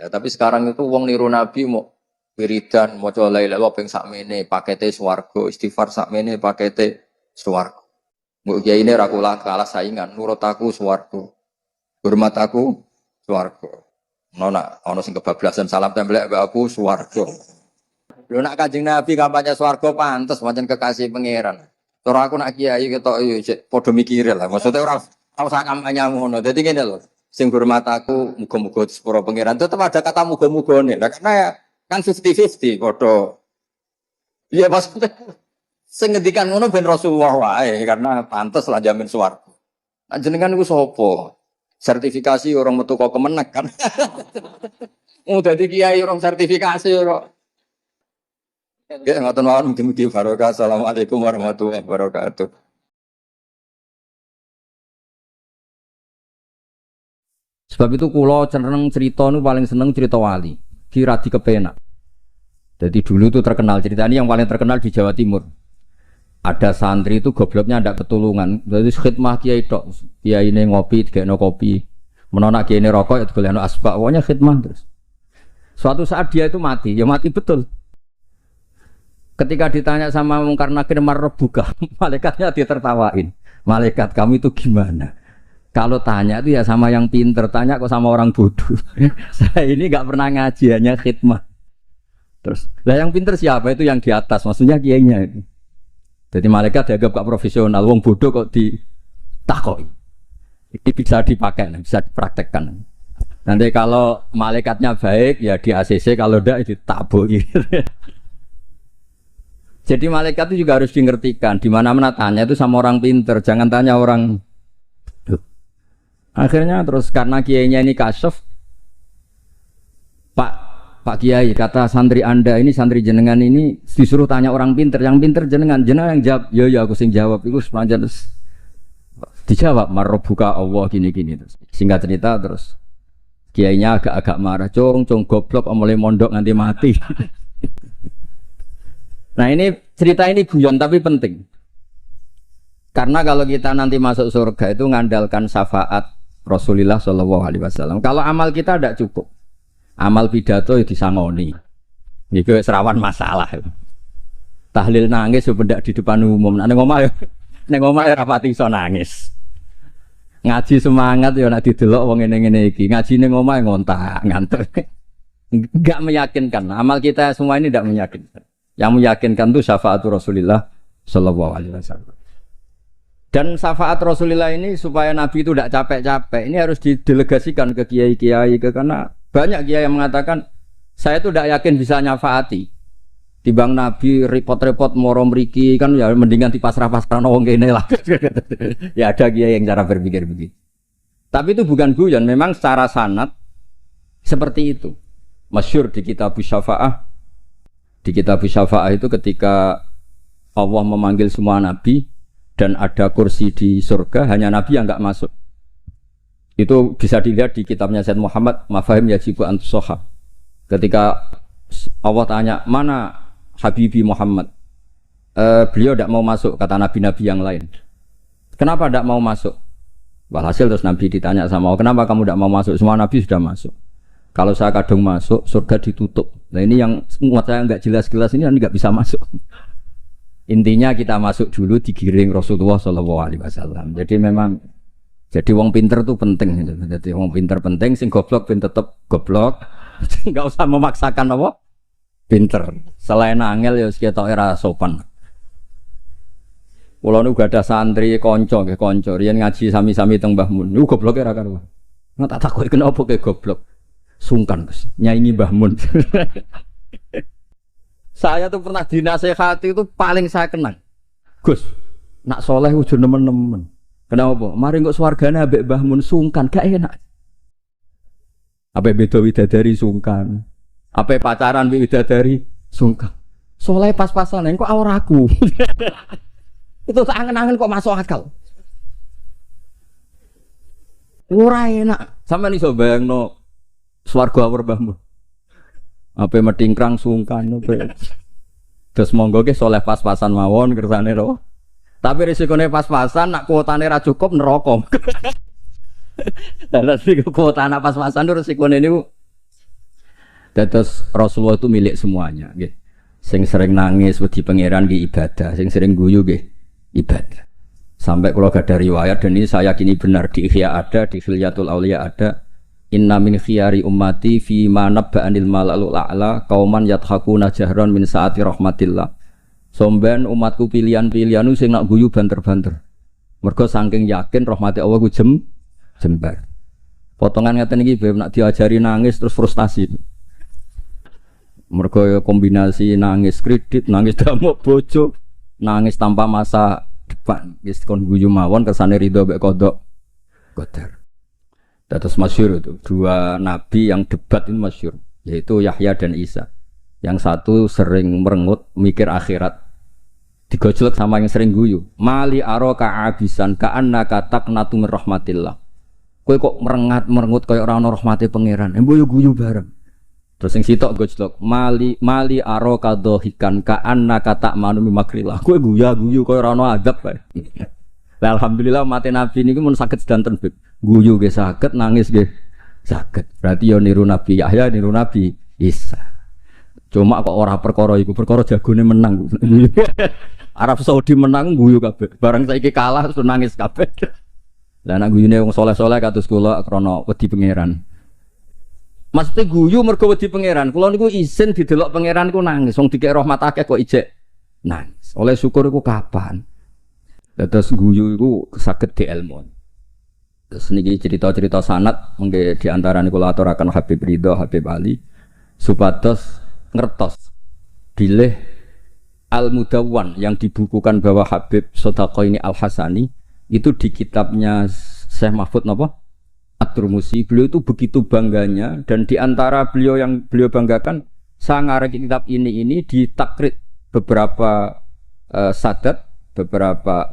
Ya, tapi sekarang itu wong niru Nabi mau wiridan maca la ilaha illallah ping sakmene pakete swarga, istighfar sakmene pakete swarga. Mbok kiai ini ra kalah saingan, nurut aku swarga. Hormat aku swarga. Ono sing kebablasan salam templek mbak aku swarga. Lho nak Kanjeng Nabi kampanye swarga pantes pancen kekasih pangeran. Ora aku nak kiai ketok yo padha mikir lah. Maksudnya ora usah kampanye ngono. Dadi ngene lho. Sing hormat aku muga-muga sepuro pangeran tetep ada kata muga-mugane. Lah karena ya kan 50-50 padha. Iya maksudnya sing ngendikan ngono ben Rasulullah wae karena pantes lah jamin swarga. Nah jenengan iku sapa? Sertifikasi orang metu kok kemenek kan. Dadi kiai orang sertifikasi ora. Nggih ngoten mawon mugi-mugi barokah. Assalamualaikum warahmatullahi wabarakatuh. Sebab itu kula cenderung cerita nu paling seneng cerita wali. Kira dikepenak. Jadi dulu itu terkenal cerita ini yang paling terkenal di Jawa Timur. Ada santri itu gobloknya ndak ketulungan. Jadi khidmah kiai tok. Kiai ini ngopi, digekno kopi. Menona kiai ini rokok, ya digolekno asbak. Pokoknya khidmah terus. Suatu saat dia itu mati, ya mati betul. Ketika ditanya sama Mungkar Nakir marbuka, malaikatnya ditertawain. Malaikat kamu itu gimana? Kalau tanya itu ya sama yang pinter, tanya kok sama orang bodoh. Saya ini nggak pernah ngaji, hanya khidmah. Terus, lah yang pinter siapa? Itu yang di atas, maksudnya kiainya itu. Jadi malaikat dianggap gak profesional, wong bodoh kok ditakoi. Ini bisa dipakai, bisa dipraktekkan. Nanti kalau malaikatnya baik, ya di ACC, kalau enggak ditaboi. Jadi malaikat itu juga harus dimengertikan. Di mana-mana tanya itu sama orang pinter, jangan tanya orang. Akhirnya terus karena kiainya ini kasyaf, Pak Kiai kata santri Anda ini santri jenengan ini disuruh tanya orang pinter, yang pinter jenengan yang jawab, ya aku sing jawab itu sepanjang terus dijawab marbuka Allah gini-gini terus. Singkat cerita terus kiainya agak-agak marah, cung goblok mulai mondok nganti mati. Nah ini cerita ini guyon tapi penting. Karena kalau kita nanti masuk surga itu ngandalkan syafaat Rasulullah Shallallahu Alaihi Wasallam. Kalau amal kita tidak cukup, amal pidato itu disangoni, itu serawan masalah. Tahlil nangis sebenarnya di depan umum. Neng omah ya rapati iso nangis. Ngaji semangat ya nak didelok wong ngene-ngene iki. Ngaji ning omah ngontak ngantuk. Enggak meyakinkan. Amal kita semua ini tidak meyakinkan. Yang meyakinkan itu syafaat Rasulullah Shallallahu Alaihi Wasallam. Dan syafaat Rasulullah ini supaya Nabi itu tidak capek-capek, ini harus didelegasikan ke kiai-kiai, karena banyak kiai yang mengatakan saya itu tidak yakin bisa nyafaati. Timbang Nabi repot-repot moro mriki kan ya mendingan dipasrah-pasrah wong kene lah. Ya ada kiai yang cara berpikir begitu. Tapi itu bukan guyon, memang secara sanad seperti itu. Masyhur di kitab Syafa'ah. Di kitab Syafa'ah itu ketika Allah memanggil semua nabi dan ada kursi di surga, hanya Nabi yang enggak masuk. Itu bisa dilihat di kitabnya Sayyid Muhammad, Mafahim Yajibu Antusoha. Ketika Allah tanya, mana Habibi Muhammad? Beliau tidak mau masuk, kata nabi-nabi yang lain. Kenapa tidak mau masuk? Walhasil terus Nabi ditanya sama Allah, kenapa kamu tidak mau masuk? Semua Nabi sudah masuk. Kalau saya kadung masuk, surga ditutup. Nah ini yang muat saya nggak jelas-jelas ini nggak bisa masuk. Intinya kita masuk dulu digiring Rasulullah Shallallahu Alaihi Wasallam. Jadi memang jadi wong pinter tuh penting. Jadi wong pinter penting, sing goblok pin tetep goblok. Enggak usah memaksakan apa pinter. Selain angel ya kita era sopan. Kulo nu gak ada santri konco nggih konco. Riyen ngaji sami-sami teng Mbah Mun. Niku gobloke ra karuan. Nggak tak takoki kenapa ke goblok. Sungkan Gus, nyanyi Mbah Mun. Saya tuh pernah dinasehati itu paling saya kenang. Gus, nak soleh ujur nemen-nemen. Kenapa? Mari kok swargane ambek Mbah Mun sungkan, gak enak. Apa beda widadari sungkan. Apa pacaran widadari sungkan. Soleh pas-pasan kok auraku. Itu tak angen-angen kok masuk akal. Ora enak. Sampeyan iso bayangno swarga awur Mbah Mun. Apa metingkrang sungkan apa. Terus monggo ke soleh pas-pasan mawon kersane ro. Tapi risikone pas-pasan nak kuotane ra cukup neraka. Dan tapi kuota anak pas-pasan itu resikonya ini. Terus Rasulullah itu milik semuanya. Gitu. Sing sering nangis wedi pangeran nggih ibadah, sing sering guyu nggih ibadah. Sampai kalau gak ada riwayat dan ini saya yakini benar di Ihya ada, di Khilyatul Auliya ada. Inna min khiyari ummati fi ma nabba'anil malalul a'la qauman yathakuna jahran min saati rahmatillah. Somben umatku pilihan-pilihan sing nak guyu banter-banter. Mergo saking yakin rahmati Allah ku jembar. Potongan ngaten iki beb nak diajari nangis terus frustasi. Mergo kombinasi nangis kredit, nangis damuk bojo, nangis tanpa masa depan. Wis kon guyu mawon kersane ridho mek kodok qadar. Terus masyhur itu dua nabi yang debat ini masyhur, yaitu Yahya dan Isa. Yang satu sering merengut mikir akhirat, digojlok sama yang sering guyu. Mali aroka abisan ka'annaka taqnatu min rahmatillah. Kowe kok merengut kaya ora ana rahmate pangeran. Embo yo guyu bareng. Terus sing sitok gojlok, mali aroka dohikan ka'annaka ta'manu min makrillah. Kowe guyu kaya ora ana adab kae. Lah alhamdulillah mate nabi niku mun saged sedanten beb. Guyu nggih saged, nangis nggih saged. Berarti yo niru Nabi Yahya, niru Nabi Isa. Cuma kok ora perkara iku, perkara jagone menang. Arab Saudi menang guyu kabeh. Barang saiki kalah terus nangis kabeh. Lah nek guyune wong saleh-saleh kados kula krana wedi pangeran. Maksudnya guyu mergo wedi pangeran. Kula niku isin didelok pangeran niku nangis. Wong dikek rahmat akeh kok ijek nangis. Oleh syukur iku kapan? Terus guyu iku saged dielmon. Terus niki cerita-cerita sanad mengke di antara niku kula aturaken Habib Ridho, Habib Ali supados ngertos bilih Al-Mudawwan yang dibukukan bahwa Habib Sodaqah ini Al-Hasani itu di kitabnya Syekh Mahfud napa? At-Turmusi. Beliau itu begitu bangganya dan di antara beliau yang beliau banggakan saya ngarang kitab ini ditakrit beberapa sadat, beberapa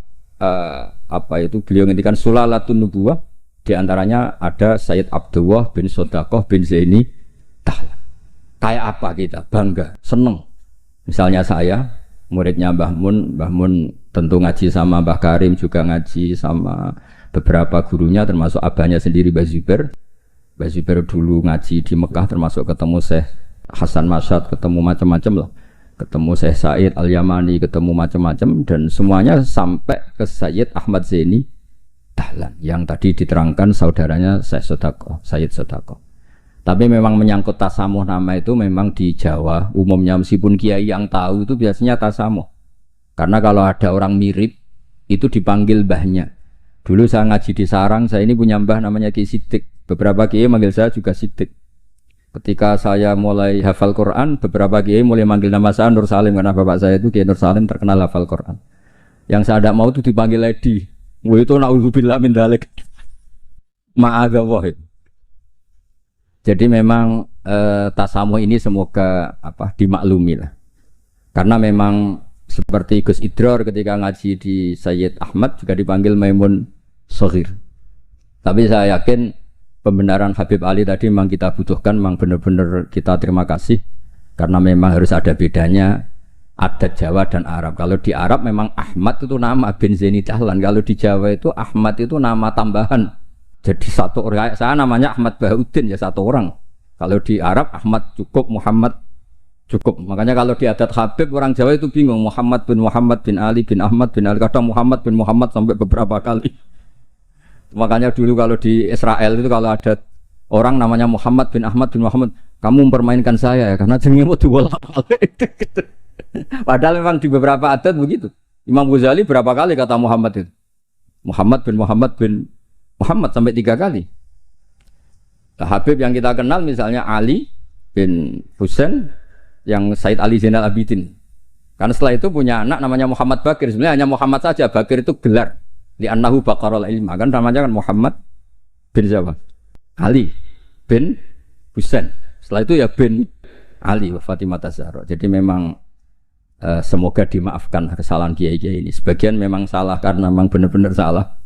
apa itu beliau ngendikan Sulalatun Nubuwah, di antaranya ada Sayyid Abdullah bin Sodaqah bin Zaini Tahlan. Kayak apa kita bangga, seneng. Misalnya saya muridnya Mbah Mun tentu ngaji sama Mbah Karim, juga ngaji sama beberapa gurunya termasuk abahnya sendiri Mbah Zubair. Mbah Zubair dulu ngaji di Mekah termasuk ketemu Syekh Hasan Masyad, ketemu macam-macam lah. Ketemu Syekh Said Al-Yamani, ketemu macam-macam dan semuanya sampai ke Sayyid Ahmad Zaini Tahlan yang tadi diterangkan saudaranya Syekh Sodaqah, Sayyid Sodaqah. Tapi memang menyangkut tasamuh nama itu memang di Jawa umumnya meskipun kiai yang tahu itu biasanya tasamuh. Karena kalau ada orang mirip itu dipanggil mbahnya. Dulu saya ngaji di Sarang, saya ini punya mbah namanya Ki Siddiq. Beberapa kiai manggil saya juga Siddiq. Ketika saya mulai hafal Quran, beberapa kiai mulai manggil nama saya Nur Salim karena bapak saya itu Kiai Nur Salim terkenal hafal Quran. Yang saya tidak mau itu dipanggil Lady. Wah itu naudzubillah min dzalik. Ma'adzallah. Jadi memang tasamuh ini semoga dimaklumi lah. Karena memang seperti Gus Idror ketika ngaji di Sayyid Ahmad juga dipanggil Maimun Shaghir. Tapi saya yakin pembenaran Habib Ali tadi memang kita butuhkan, memang benar-benar kita terima kasih. Karena memang harus ada bedanya adat Jawa dan Arab. Kalau di Arab memang Ahmad itu nama bin Zaini Tahlan. Kalau di Jawa itu Ahmad itu nama tambahan. Jadi satu orang, saya namanya Ahmad Bahuddin ya satu orang. Kalau di Arab Ahmad cukup, Muhammad cukup. Makanya kalau di adat Habib orang Jawa itu bingung Muhammad bin Ali bin Ahmad bin Ali. Kadang Muhammad bin Muhammad sampai beberapa kali. Makanya dulu kalau di Israel itu kalau ada orang namanya Muhammad bin Ahmad bin Muhammad, kamu mempermainkan saya ya karena jenenge mau dibolak-balik. Padahal memang di beberapa adat begitu. Imam Ghazali berapa kali kata Muhammad itu? Muhammad bin Muhammad sampai 3 kali. Nah, Habib yang kita kenal misalnya Ali bin Husain yang Said Ali Zainal Abidin. Karena setelah itu punya anak namanya Muhammad Bakir. Sebenarnya hanya Muhammad saja. Bakir itu gelar. Li'annahu baqarul ilma. Kan namanya kan Muhammad bin siapa? Ali bin Husain. Setelah itu ya bin Ali wa Fatimah Zahra. Jadi memang semoga dimaafkan kesalahan kiai-kiai ini. Sebagian memang salah karena memang benar-benar salah.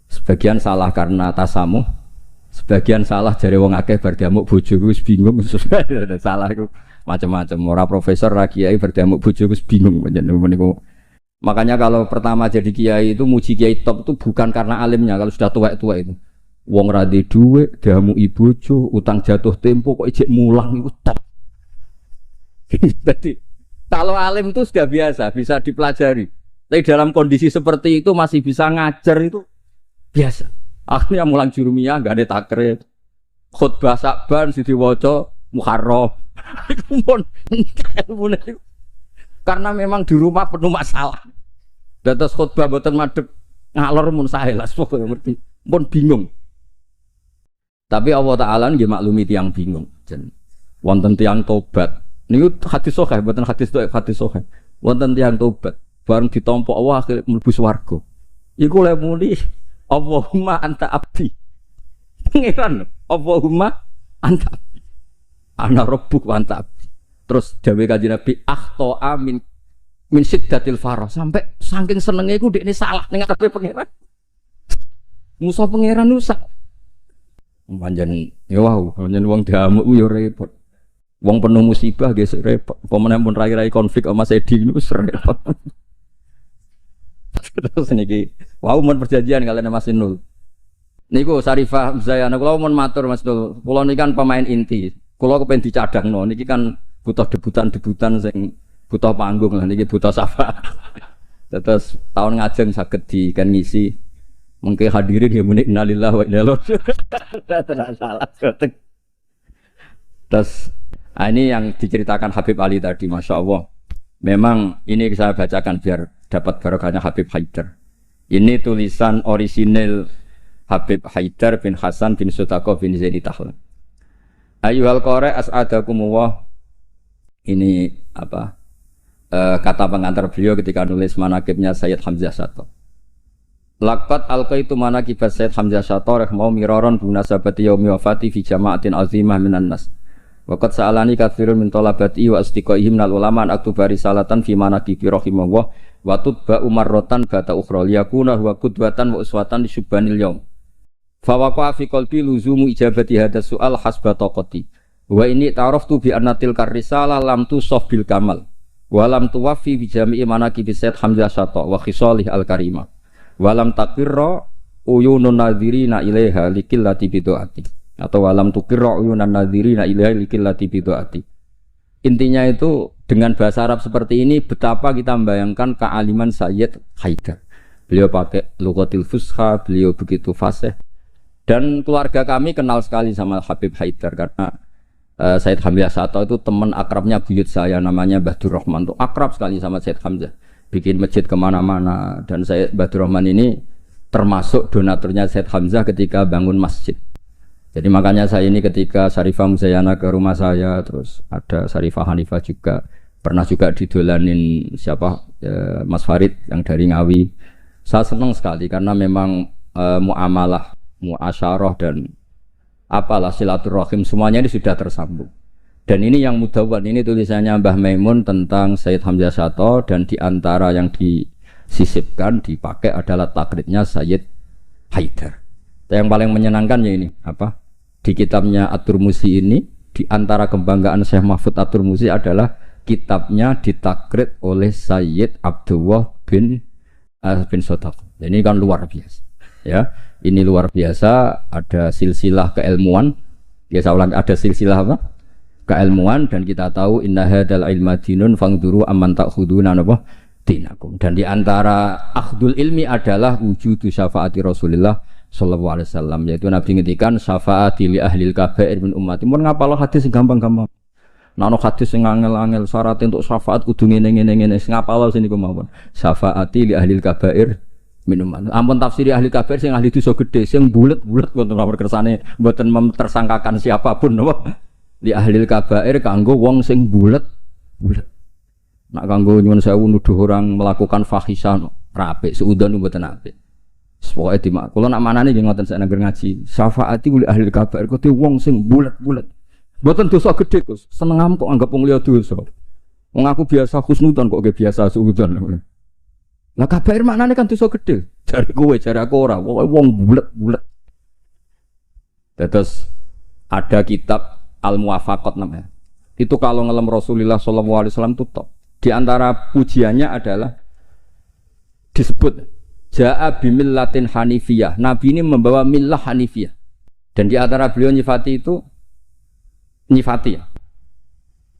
Sebagian salah karena tasamuh, sebagian salah jare wong akeh bar diamuk bojoku wis bingung. Salah iku macam-macam. Ora profesor ra kiai bar diamuk bojoku wis bingung niku. Makanya kalau pertama jadi kiai itu muji kiai top itu bukan karena alimnya kalau sudah tua-tua itu. Wong ra duwe dhuwit, diamu ibojo, utang jatuh tempo kok ijek mulang iku top. Jadi kalau alim itu sudah biasa, bisa dipelajari. Tapi dalam kondisi seperti itu masih bisa ngajar itu biasa. Akhirnya mulang jurumiyah enggak ada takrir. Khutbah Sa'ban sing diwaca Muharram. Iku pun karena memang di rumah penuh masalah. Dados khutbah mboten madhep ngalor mun sae lah pokoke ngerti. Pun bingung. Tapi Allah Ta'ala nggih maklumi tiyang bingung. Jen wonten tiyang tobat. Niku hadis sahih, mboten hadis sahih. Wonten tiyang tobat, bareng ditampa Allah akhire mlebu swarga. Iku le muni Allahumma anta abdi. Pangeran, Allahumma anta abdi. Ana rabbuk wa anta abdi. Terus dawuh Kanjeng Nabi akhta min siddatil farah, sampai saking senenge iku dekne salah ning ngarepe pangeran. Musa pangeran nusa. Panjen ya wow, panjen wong diamuk yo repot. Wong penuh musibah guys repot. Pemenang pun rai-rai konflik sama Sedi itu repot. Terus niki, wow mun perjanjian kalian Mas Nul. Niku Sarifah Zayana kula mun matur Mas Nul. Kula niki kan pemain inti. Kula kepen dicadangno. Niki kan butuh debutan sing butuh panggung lah niki butuh safa. Terus tahun ngajeng saged di kan ngisi. Mungkin hadirin ya muni innalillahi wa inna ilaihi raji'un. Salah. Terus ini yang diceritakan Habib Ali tadi, Masya Allah. Memang ini saya bacakan biar dapat barokahnya Habib Haidar. Ini tulisan orisinil Habib Haidar bin Hasan bin Sutaqo bin Zaini Tahlan. Ayyuhal qari as'adakumullah. Ini apa? Kata pengantar beliau ketika nulis manaqibnya Sayyid Hamzah Shatoh. Laqad alqaitu manaqibat Sayyid Hamzah Shatoh rahimahullah miraron bunasabati yaumi wafati fi jama'atin azimah minan nas. Waqad sa'alani katsirun min talabati wa asdiqaihim minal ulama an aktuba risalatan fi manaqibi rahimahullah wa tutba umarratan bata ukhra liyakuna huwa qudwatan wa uswatan li syubbanil yaum. Fa waqa fi qalbi luzumu ijabati hadha su'al hasba taqati. Wa inni ta'araftu bi anna tilka risalah lam tusaf bil kamal wa lam tuwaffi bi jami'i manaqibi Sayyid Hamzah Shatoh wa khisalih al-karimah. Wa lam taqirra uyunun nadhirina ilaiha likillati bidu'ati. Atau walam tukirra uyunan nadhirina ilaihi likillati bidu'ati. Intinya itu dengan bahasa Arab seperti ini betapa kita membayangkan kealiman Sayyid Haidar. Beliau pakai lughatil fusha, beliau begitu fasih. Dan keluarga kami kenal sekali sama Habib Haidar karena Sayyid Hamzah Shatoh itu teman akrabnya buyut saya namanya Badur Rahman. Itu akrab sekali sama Sayyid Hamzah. Bikin masjid kemana-mana dan Sayyid Badur Rahman ini termasuk donaturnya Sayyid Hamzah ketika bangun masjid. Jadi makanya saya ini ketika Sarifah Muzayana ke rumah saya, terus ada Sarifah Hanifah juga, pernah juga didolanin Mas Farid yang dari Ngawi. Saya senang sekali karena memang muamalah, muasyarah dan apalah silaturahim semuanya ini sudah tersambung. Dan ini yang mudawwan, ini tulisannya Mbah Maimun tentang Sayyid Hamzah Shatoh dan diantara yang disisipkan dipakai adalah takridnya Sayyid Haidar. Yang paling menyenangkan ya ini apa? Di kitabnya At-Turmusi ini di antara kebanggaan Syekh Mahfud At-Turmusi adalah kitabnya ditakrid oleh Sayyid Abdullah bin Sotaq. Ini kan luar biasa. Ya, ini luar biasa. Ada silsilah keilmuan. Ya saya ulang, ada silsilah apa? Keilmuan dan kita tahu inna hadzal ilma dinun fangduru amman ta'khuduna napa dinakum. Dan di antara akhdul ilmi adalah wujudu syafaati Rasulullah sallallahu alaihi wasallam, yaitu Nabi ngendikan syafaati li ahlil kabair min ummati. Mun ngapalo hadis sing gampang-gampang. Nah, ono hadis sing angel-angel syarat untuk syafaat kudu ngene-ngene sing ngapalo sini kemawon. Syafaati li ahlil kabair min ummati. Ampun tafsiri ahli kabair sing ahli dosa gedhe sing bulet-bulet wonten nomor kersane mboten memtersangkakan siapapun napa. Li ahlil kabair kanggo wong sing bulet-bulet. Nak kanggo nyuwun sewu nuduh orang melakukan fahisah apik, seudon mboten apik. Pokoke dimak. Kula nak manane nggih ngoten sak nangger ngaji. Syafaati uli ahli kabair kudu wong sing bulet-bulet. Mboten dosa gedhe, Gus. Senengam kok anggap wong liya dosa. Wong aku biasa husnudan kok biasa suudzon. Lah kabair maknane kan dosa gedhe. Jare kowe, jare aku ora. Pokoke wong bulet-bulet. Terus ada kitab Al-Muwafaqat namanya. Itu kalau ngelem Rasulullah sallallahu alaihi wasallam itu top. Di antara pujiannya adalah disebut Ja'a bimillatin hanifiyah. Nabi ini membawa millah hanifiyah. Dan di antara beliau nyifati itu nyifati ya.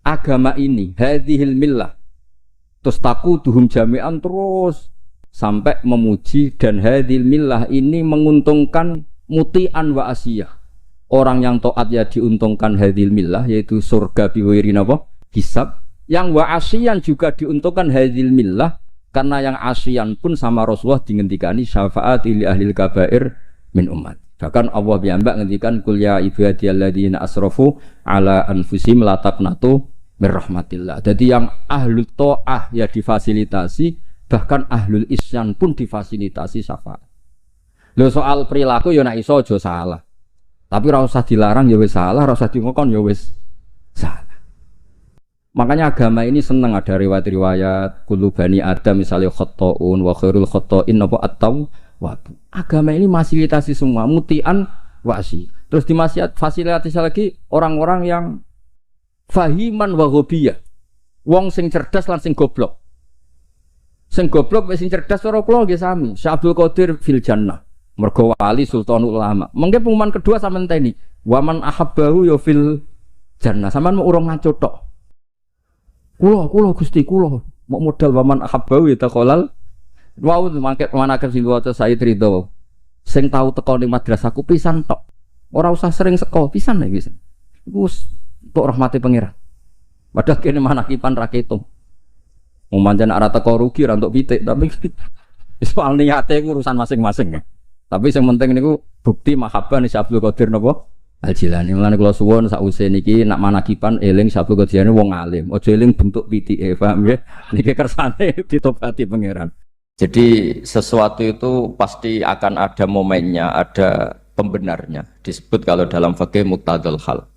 Agama ini hadhil millah terus taquduhum jami'an terus sampai memuji dan hadhil millah ini menguntungkan muti'an wa asiyah. Orang yang taat ya diuntungkan hadhil millah yaitu surga biwiri napa? Hisab. Yang wa asiyan juga diuntungkan hadhil millah karena yang asiyan pun sama Rasulullah dingendikani syafaat li ahlil kabair min umat. Bahkan Allah piyambak ngendikan kul ya ibadiyalladzina asrafu ala anfusihim la taqnatu mir rahmatillah. Jadi yang ahlul taah ya difasilitasi, bahkan ahlul isyan pun difasilitasi syafaat. Lho soal perilaku ya nek iso aja salah. Tapi ora usah dilarang ya wis salah, ora usah dingokon ya wis salah. Makanya agama ini senang ada riwayat-riwayat kullu bani adam misalnya khata'un wa khairul khata'in apa at-tawwab. Agama ini fasilitasi semua mutian wasi. Terus fasilitasi lagi orang-orang yang fahiman wa ghobiyah. Wong sing cerdas lan sing goblok. Sing goblok wis sing cerdas ora kula nggih sami. Syekh Abdul Qadir fil jannah. Mergo wali sultanul ulama. Mengke pengumuman kedua sampean teni. Waman ahabbahu ya fil jannah. Sampean mau urung ngaco tok. Kula Gusti kula mau modal waman ahabbahu ya taqolal. Wau mangke manaken sing waca Said Ridho. Sing tau teko ning madrasahku pisan tok. Ora usah sering seko pisan nek bisa. Iku untuk rahmati pangeran. Padahal kene manakipan ra ketung. Wong pancen ora teko rugi ra entuk pitik tapi soal niate urusan masing-masing ya. Tapi yang penting niku bukti mahabbah nih Abdul Qadir napa Al-Jilani. Mulane kula suwun sakwise niki nak manakipan eling Abdul Qadir wong alim. Aja eling bentuk pitike, paham nggih? Niki kersane ditobati pangeran. Jadi sesuatu itu pasti akan ada momennya, ada pembenarnya. Disebut kalau dalam fikih muqtadul hal.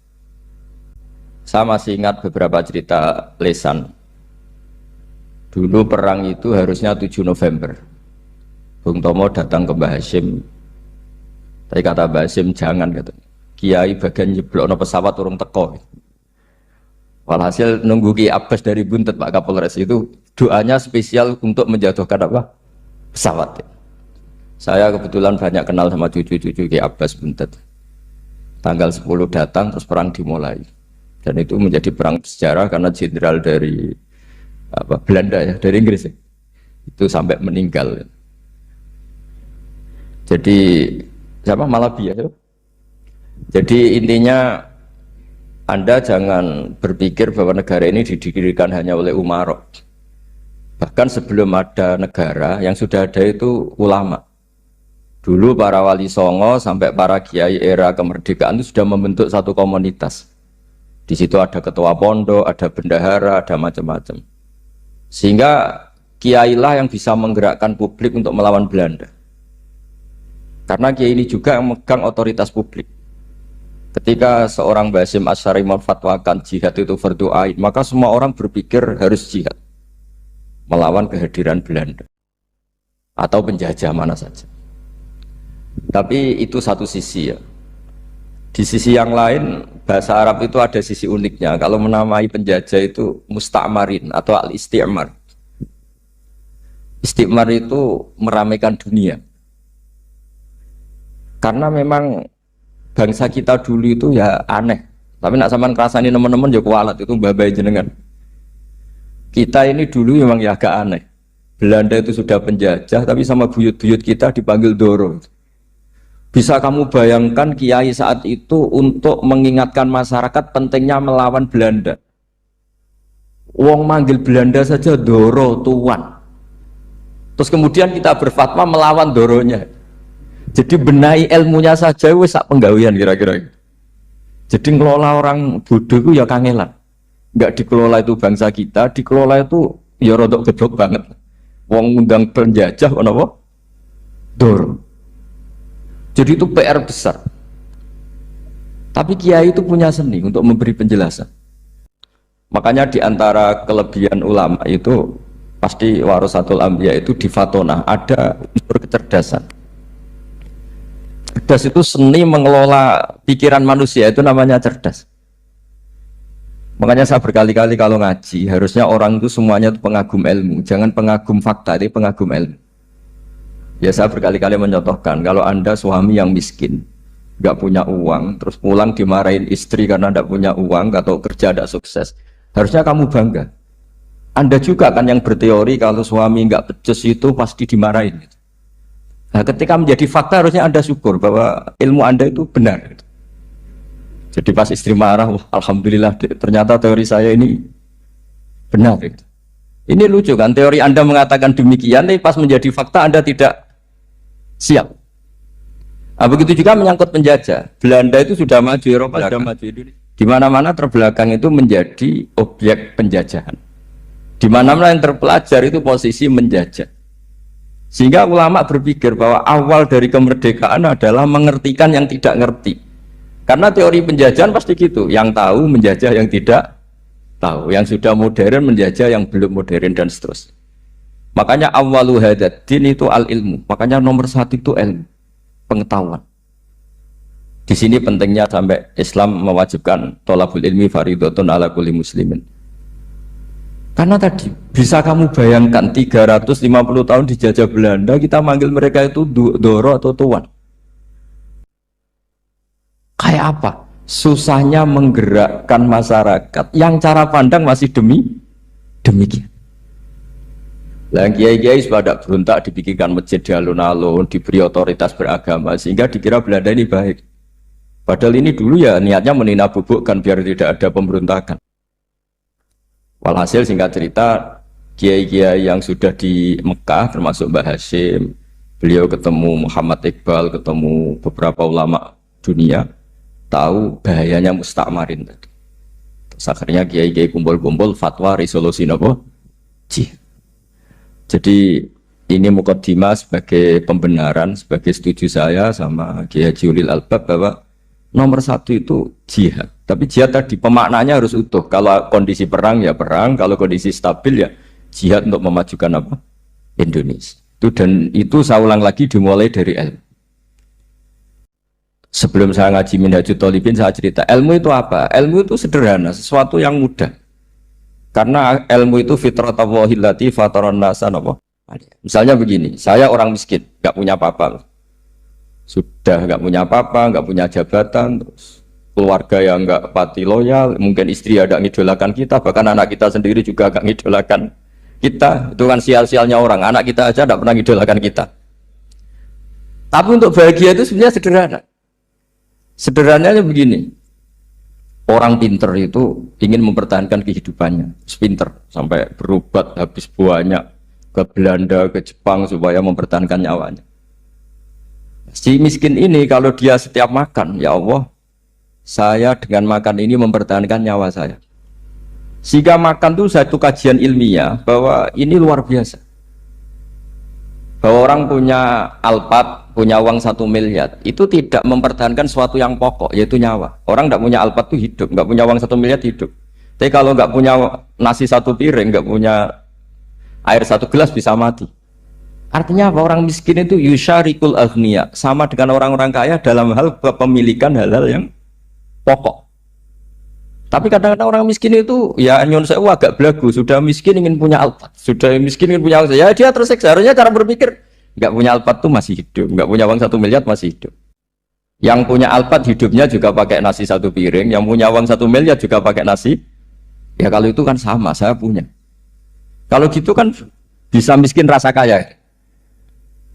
Saya masih ingat beberapa cerita lesan. Dulu perang itu harusnya 7 November. Bung Tomo datang ke Mbah Hashim. Tapi kata Mbah Hashim jangan gitu. Kiai bagian nyeblokno pesawat urung teko. Walhasil nunggu Ki Abbas dari Buntet Pak Kapolres itu doanya spesial untuk menjatuhkan apa? Pesawat. Saya kebetulan banyak kenal sama cucu-cucu Ki Abbas Buntet. Tanggal 10 datang terus perang dimulai. Dan itu menjadi perang sejarah karena jenderal dari Belanda ya, dari Inggris ya. Itu sampai meninggal. Jadi siapa Malabi ya? Jadi intinya Anda jangan berpikir bahwa negara ini didirikan hanya oleh umarok. Bahkan sebelum ada negara yang sudah ada itu ulama. Dulu para wali songo sampai para kiai era kemerdekaan itu sudah membentuk satu komunitas. Di situ ada ketua pondok, ada bendahara, ada macam-macam. Sehingga kiailah yang bisa menggerakkan publik untuk melawan Belanda. Karena kiai ini juga yang megang otoritas publik. Ketika seorang Basim Asy'ari memfatwakan jihad itu fardhu ain, maka semua orang berpikir harus jihad melawan kehadiran Belanda atau penjajah mana saja. Tapi itu satu sisi ya. Di sisi yang lain, bahasa Arab itu ada sisi uniknya. Kalau menamai penjajah itu musta'marin atau al-isti'mar. Isti'mar itu meramaikan dunia. Karena memang bangsa kita dulu itu ya aneh. Tapi nak sampean ngrasani teman-teman ya kualat itu babai jenengan. Kita ini dulu memang ya agak aneh. Belanda itu sudah penjajah tapi sama buyut-buyut kita dipanggil Doro. Bisa kamu bayangkan kiai saat itu untuk mengingatkan masyarakat pentingnya melawan Belanda. Wong manggil Belanda saja Doro tuan. Terus kemudian kita berfatwa melawan Doronya. Jadi benahi ilmunya saja wis sak penggawean kira-kira. Jadi ngelola orang bodoh itu ya kangelan. Enggak dikelola itu bangsa kita, dikelola itu ya rodok geblok banget. Wong ngundang penjajah apa? Doro. Jadi itu PR besar. Tapi kiai itu punya seni untuk memberi penjelasan. Makanya di antara kelebihan ulama itu pasti warasatul anbiya itu di fatonah ada unsur kecerdasan. Cerdas itu seni mengelola pikiran manusia, itu namanya cerdas. Makanya saya berkali-kali kalau ngaji, harusnya orang itu semuanya itu pengagum ilmu, jangan pengagum fakta, tapi pengagum ilmu. Ya saya berkali-kali mencontohkan, kalau Anda suami yang miskin, nggak punya uang, terus pulang dimarahin istri karena nggak punya uang atau kerja tidak sukses, harusnya kamu bangga. Anda juga kan yang berteori kalau suami nggak becus itu pasti dimarahin. Nah, ketika menjadi fakta harusnya Anda syukur bahwa ilmu Anda itu benar. Jadi pas istri marah, wah, alhamdulillah ternyata teori saya ini benar. Ini lucu kan, teori Anda mengatakan demikian, tapi pas menjadi fakta Anda tidak siap. Nah, begitu juga menyangkut penjajah. Belanda itu sudah maju, Eropa sudah maju. Di mana-mana terbelakang itu menjadi objek penjajahan. Di mana-mana yang terpelajar itu posisi menjajah. Sehingga ulama berpikir bahwa awal dari kemerdekaan adalah mengertikan yang tidak ngerti. Karena teori penjajahan pasti gitu, yang tahu menjajah yang tidak tahu, yang sudah modern menjajah yang belum modern dan seterusnya. Makanya awwalu hadad din itu al-ilmu. Makanya nomor satu itu ilmu, pengetahuan. Di sini pentingnya sampai Islam mewajibkan thalabul ilmi fardhatun ala kulli muslimin. Karena tadi bisa kamu bayangkan 350 tahun dijajah Belanda, kita manggil mereka itu doro atau tuan. Kayak apa? Susahnya menggerakkan masyarakat yang cara pandang masih demikian. Lah kiai-kiai pada berontak dibikinkan masjid di alun-alun, diberi otoritas beragama sehingga dikira Belanda ini baik. Padahal ini dulu ya niatnya menina bubukkan biar tidak ada pemberontakan. Walhasil singkat cerita, kiai-kiai yang sudah di Mekah termasuk Mbah Hashim, beliau ketemu Muhammad Iqbal, ketemu beberapa ulama dunia, tahu bahayanya mustakmarin tadi. Terus akhirnya kiai-kiai kumpul-kumpul fatwa resolusi nopo jihad. Jadi ini mukaddimah sebagai pembenaran, sebagai setuju saya sama Kiai Haji Ulil Albab bahwa nomor satu itu jihad. Tapi jihad tadi pemaknanya harus utuh. Kalau kondisi perang ya perang, kalau kondisi stabil ya jihad untuk memajukan apa? Indonesia. Dan itu saya ulang lagi dimulai dari ilmu. Sebelum saya ngaji Minhajut Thalibin saya cerita ilmu itu apa? Ilmu itu sederhana, sesuatu yang mudah. Karena ilmu itu fitratallahi allati fataran nasa apa? Misalnya begini, saya orang miskin, nggak punya apa-apa, sudah nggak punya apa-apa, nggak punya jabatan, terus keluarga yang nggak pati loyal, mungkin istri ada ngidolakan kita, bahkan anak kita sendiri juga nggak ngidolakan kita. Itu kan sial-sialnya orang, anak kita aja nggak pernah ngidolakan kita. Tapi untuk bahagia itu sebenarnya sederhana. Sederhananya begini, orang pinter itu ingin mempertahankan kehidupannya, pinter sampai berobat habis banyak ke Belanda, ke Jepang supaya mempertahankan nyawanya. Si miskin ini kalau dia setiap makan, ya Allah, saya dengan makan ini mempertahankan nyawa saya. Sehingga makan itu satu kajian ilmiah bahwa ini luar biasa. Bahwa orang punya Alphard, punya uang 1 miliar, itu tidak mempertahankan sesuatu yang pokok, yaitu nyawa. Orang tidak punya Alphard itu hidup, nggak punya uang 1 miliar hidup. Tapi kalau nggak punya nasi 1 piring, nggak punya air 1 gelas bisa mati. Artinya apa? Orang miskin itu yusyarikul aghniya, sama dengan orang-orang kaya dalam hal kepemilikan hal-hal yang pokok. Tapi kadang-kadang orang miskin itu ya nyon sewu agak belagu, sudah miskin ingin punya Alphard, sudah miskin ingin punya uang, ya dia tersiksa. Harusnya cara berpikir nggak punya Alphard tuh masih hidup, nggak punya uang 1 miliar masih hidup. Yang punya Alphard hidupnya juga pakai nasi 1 piring, yang punya uang 1 miliar juga pakai nasi. Ya kalau itu kan sama, saya punya. Kalau gitu kan bisa miskin rasa kaya.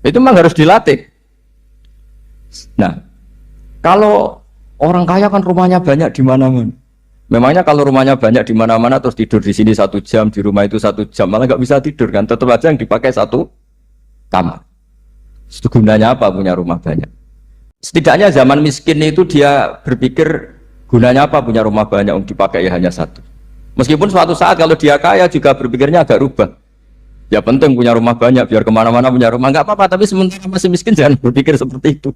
Itu memang harus dilatih. Nah, kalau orang kaya kan rumahnya banyak di mana-mana. Memangnya kalau rumahnya banyak di mana-mana terus tidur di sini 1 jam, di rumah itu 1 jam, malah nggak bisa tidur kan? Tetap aja yang dipakai 1 kamar. Itu gunanya apa punya rumah banyak? Setidaknya zaman miskin itu dia berpikir gunanya apa punya rumah banyak untuk dipakai ya hanya 1. Meskipun suatu saat kalau dia kaya juga berpikirnya agak rubah. Ya penting punya rumah banyak biar kemana-mana punya rumah, nggak apa-apa. Tapi sementara masih miskin jangan berpikir seperti itu.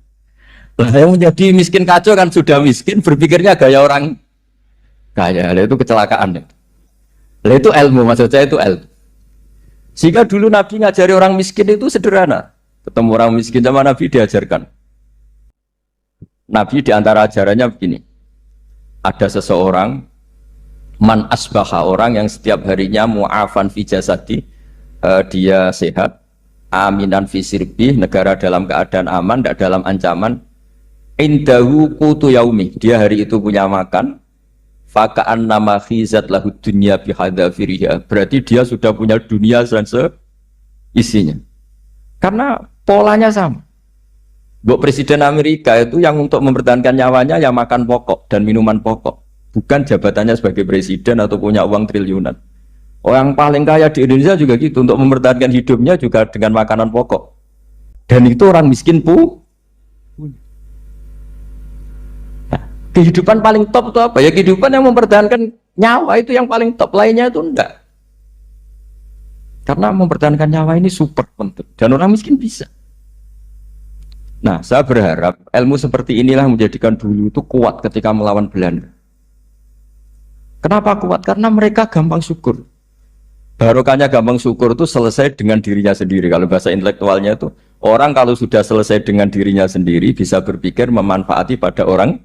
Nah, yang menjadi miskin kacau kan sudah miskin berpikirnya gaya orang kaya. Itu kecelakaan. Lah itu ilmu, maksud saya itu ilmu. Jika dulu Nabi ngajari orang miskin itu sederhana. Ketemu orang miskin sama Nabi diajarkan. Nabi diantara ajarannya begini. Ada seseorang man asbaha, orang yang setiap harinya mu'afan fi jasadi, dia sehat, aminan fi sirbi, negara dalam keadaan aman, tidak dalam ancaman, Indahu qutu yaumi, dia hari itu punya makan. Faka'an nama khizat lahu dunya bihadzafiriha. Berarti dia sudah punya dunia dan seisinya. Karena polanya sama. Buat Presiden Amerika itu yang untuk mempertahankan nyawanya ya makan pokok dan minuman pokok. Bukan jabatannya sebagai presiden atau punya uang triliunan. Orang paling kaya di Indonesia juga gitu. Untuk mempertahankan hidupnya juga dengan makanan pokok. Dan itu orang miskin punya. Kehidupan paling top itu apa? Ya kehidupan yang mempertahankan nyawa itu yang paling top, lainnya itu enggak. Karena mempertahankan nyawa ini super penting dan orang miskin bisa. Nah, saya berharap ilmu seperti inilah menjadikan dulu itu kuat ketika melawan Belanda. Kenapa kuat? Karena mereka gampang syukur. Barokahnya gampang syukur itu selesai dengan dirinya sendiri. Kalau bahasa intelektualnya itu orang kalau sudah selesai dengan dirinya sendiri bisa berpikir memanfaati pada orang.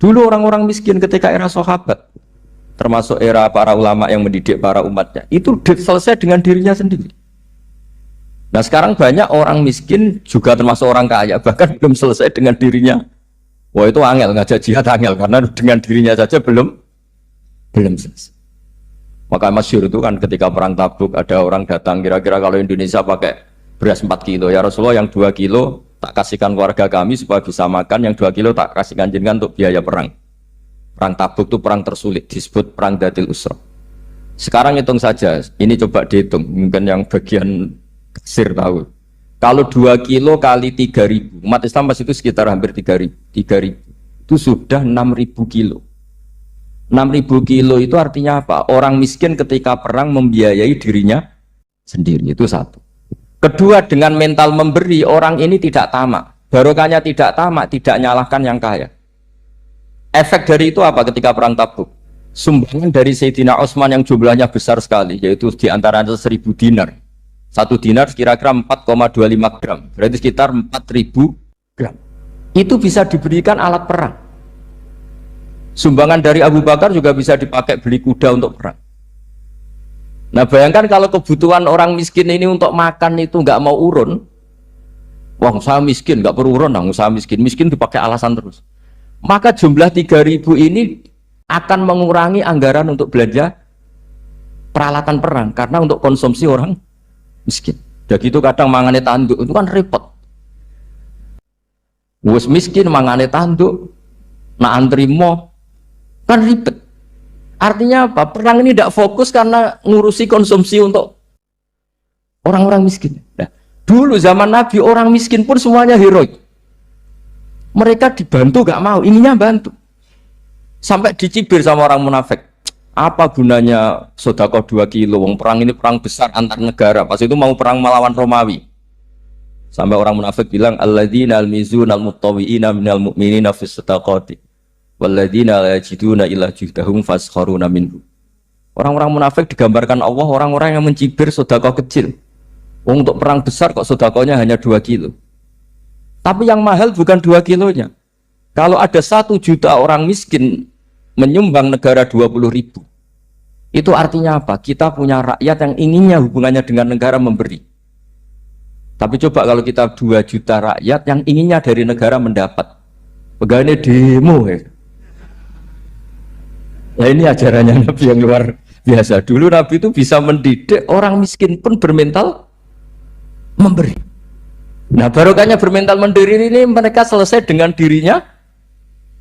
Dulu orang-orang miskin ketika era sahabat, termasuk era para ulama yang mendidik para umatnya, itu selesai dengan dirinya sendiri. Nah sekarang banyak orang miskin juga termasuk orang kaya, bahkan belum selesai dengan dirinya. Wah itu angel, ngajak jihad angel, karena dengan dirinya saja belum selesai. Maka masyhur itu kan ketika perang Tabuk ada orang datang, kira-kira kalau Indonesia pakai beras 4 kilo, ya Rasulullah yang 2 kilo tak kasihkan keluarga kami supaya bisa makan, yang 2 kilo tak kasihkan jenengan untuk biaya perang. Perang Tabuk itu perang tersulit, disebut perang Dhatil Usra. Sekarang hitung saja, ini coba dihitung, mungkin yang bagian kasir tahu. Kalau 2 kilo kali 3.000, umat Islam pas itu sekitar hampir 3.000, itu sudah 6.000 kilo. 6.000 kilo itu artinya apa? Orang miskin ketika perang membiayai dirinya sendiri, itu satu. Kedua, dengan mental memberi, orang ini tidak tamak. Barokahnya tidak tamak, tidak nyalahkan yang kaya. Efek dari itu apa ketika perang Tabuk? Sumbangan dari Sayyidina Utsman yang jumlahnya besar sekali, yaitu diantaranya 1.000 dinar. 1 dinar kira-kira 4,25 gram, berarti sekitar 4.000 gram. Itu bisa diberikan alat perang. Sumbangan dari Abu Bakar juga bisa dipakai beli kuda untuk perang. Nah bayangkan kalau kebutuhan orang miskin ini untuk makan itu nggak mau urun, wah saya miskin nggak perlu urun, saya miskin dipakai alasan terus. Maka jumlah 3.000 ini akan mengurangi anggaran untuk belanja peralatan perang karena untuk konsumsi orang miskin. Jadi itu kadang mangane tanduk itu kan repot. Wes miskin mangane tanduk, nak antri mo kan ribet. Artinya apa? Perang ini tidak fokus karena ngurusi konsumsi untuk orang-orang miskin. Nah, dulu zaman Nabi orang miskin pun semuanya heroik. Mereka dibantu gak mau, inginnya bantu. Sampai dicibir sama orang munafik. Apa gunanya sedekah 2 kilo? Wong perang ini perang besar antar negara. Pas itu mau perang melawan Romawi. Sampai orang munafik bilang alladzina almizuna almuttawwi'ina minal mu'minina fis sadaqati. Walladzina la yajiduna illa juhdahum faskharuna minhu. Orang-orang munafik digambarkan Allah orang-orang yang mencibir sedekah kecil. Untuk perang besar kok sedekahnya hanya 2 kilo. Tapi yang mahal bukan 2 kilonya. Kalau ada 1 juta orang miskin menyumbang negara 20.000, itu artinya apa? Kita punya rakyat yang inginnya hubungannya dengan negara memberi. Tapi coba kalau kita 2 juta rakyat yang inginnya dari negara mendapat, pegawainya demo ya. Nah ini ajarannya Nabi yang luar biasa. Dulu Nabi itu bisa mendidik orang miskin pun bermental memberi. Nah barokahnya bermental mandiri ini mereka selesai dengan dirinya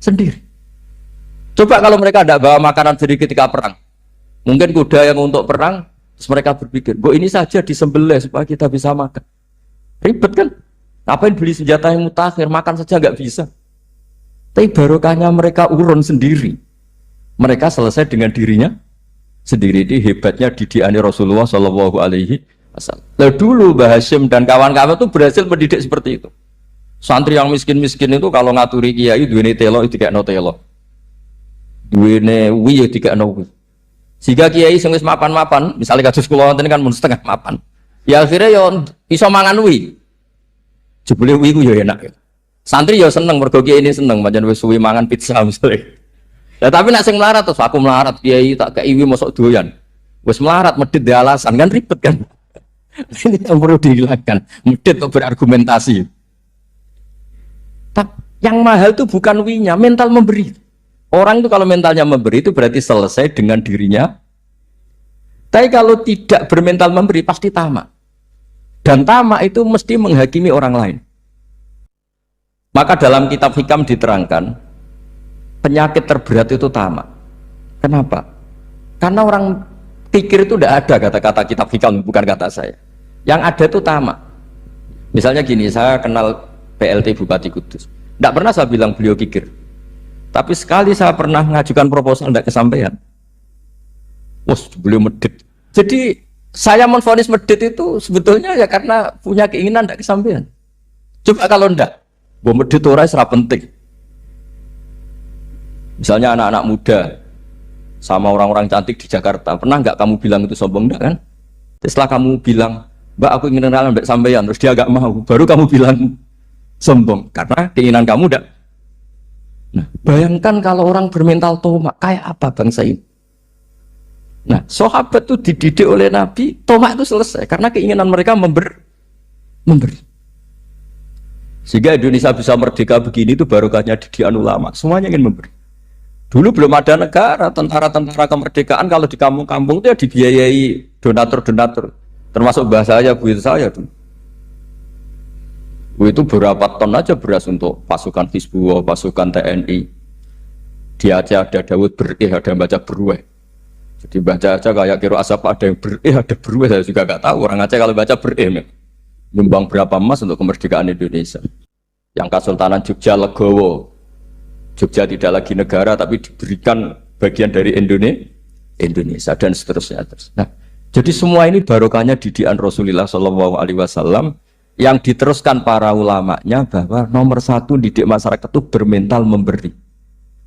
sendiri. Coba kalau mereka tidak bawa makanan sendiri ketika perang, mungkin kuda yang untuk perang, terus mereka berpikir, "Bu ini saja disembelih supaya kita bisa makan." Ribet kan? Ngapain beli senjata yang mutakhir, makan saja nggak bisa. Tapi barokahnya mereka urun sendiri. Mereka selesai dengan dirinya sendiri. Ini hebatnya didikan Rasulullah Shallallahu Alaihi Wasallam. Lalu dulu Mbah Hashim dan kawan-kawan itu berhasil mendidik seperti itu. Santri yang miskin-miskin itu kalau ngaturi kiai duwene telo itu kayak no telo, duwene wi itu kayak no wi. Jika kiai sing wis mapan-mapan, misalnya kados kula wonten kan mun setengah mapan, ya akhirnya yo iso mangan wi. Jebule wi ku yo enak. Santri yo seneng mergo kiai ini seneng pancen wis suwi mangan pizza misalnya. Ya tapi nak sing melarat terus aku melarat kiai tak kei wi mosok doyan. Wis melarat medhit di alasan kan ribet kan. Ini yang perlu dihilangkan. Medhit kok berargumentasi. Yang mahal itu bukan winya, mental memberi. Orang itu kalau mentalnya memberi itu berarti selesai dengan dirinya. Tapi kalau tidak bermental memberi pasti tamak. Dan tamak itu mesti menghakimi orang lain. Maka dalam kitab hikam diterangkan penyakit terberat itu tamak. Kenapa? Karena orang pikir itu tidak ada kata-kata kitab hikam, bukan kata saya. Yang ada itu tamak. Misalnya gini, saya kenal PLT Bupati Kudus. Tidak pernah saya bilang beliau kikir. Tapi sekali saya pernah mengajukan proposal tidak kesampaian. Beliau medit. Jadi saya menvonis medit itu sebetulnya ya karena punya keinginan tidak kesampaian. Coba kalau tidak, gue medit orang serap penting. Misalnya anak-anak muda sama orang-orang cantik di Jakarta, pernah nggak kamu bilang itu sombong enggak kan? Setelah kamu bilang, Mbak aku ingin kenalan Mbak sampean, terus dia agak mau, baru kamu bilang sombong karena keinginan kamu enggak. Nah, bayangkan kalau orang bermental tomak, kayak apa bangsa ini? Nah, sahabat itu dididik oleh Nabi, tomak itu selesai karena keinginan mereka memberi. Sehingga Indonesia bisa merdeka begini itu barokahnya didikan ulama, semuanya ingin memberi. Dulu belum ada negara, tentara-tentara kemerdekaan kalau di kampung-kampung itu ya dibiayai donatur-donatur. Termasuk bahasa saya, Bu itu saya dulu. Bu itu berapa ton aja beras untuk pasukan Hizbullah, pasukan TNI. Di Aceh ada Dawud berih, ada yang baca berueh. Jadi baca aja kayak kira asap ada yang berih, ada berueh, saya juga gak tahu. Orang Aceh kalau baca berih, nyumbang berapa emas untuk kemerdekaan Indonesia. Yang Kesultanan Jogja Legowo. Jogja tidak lagi negara tapi diberikan bagian dari Indonesia dan seterusnya. Nah, jadi semua ini barokahnya didikan Rasulullah SAW yang diteruskan para ulamanya bahwa nomor satu didik masyarakat itu bermental memberi.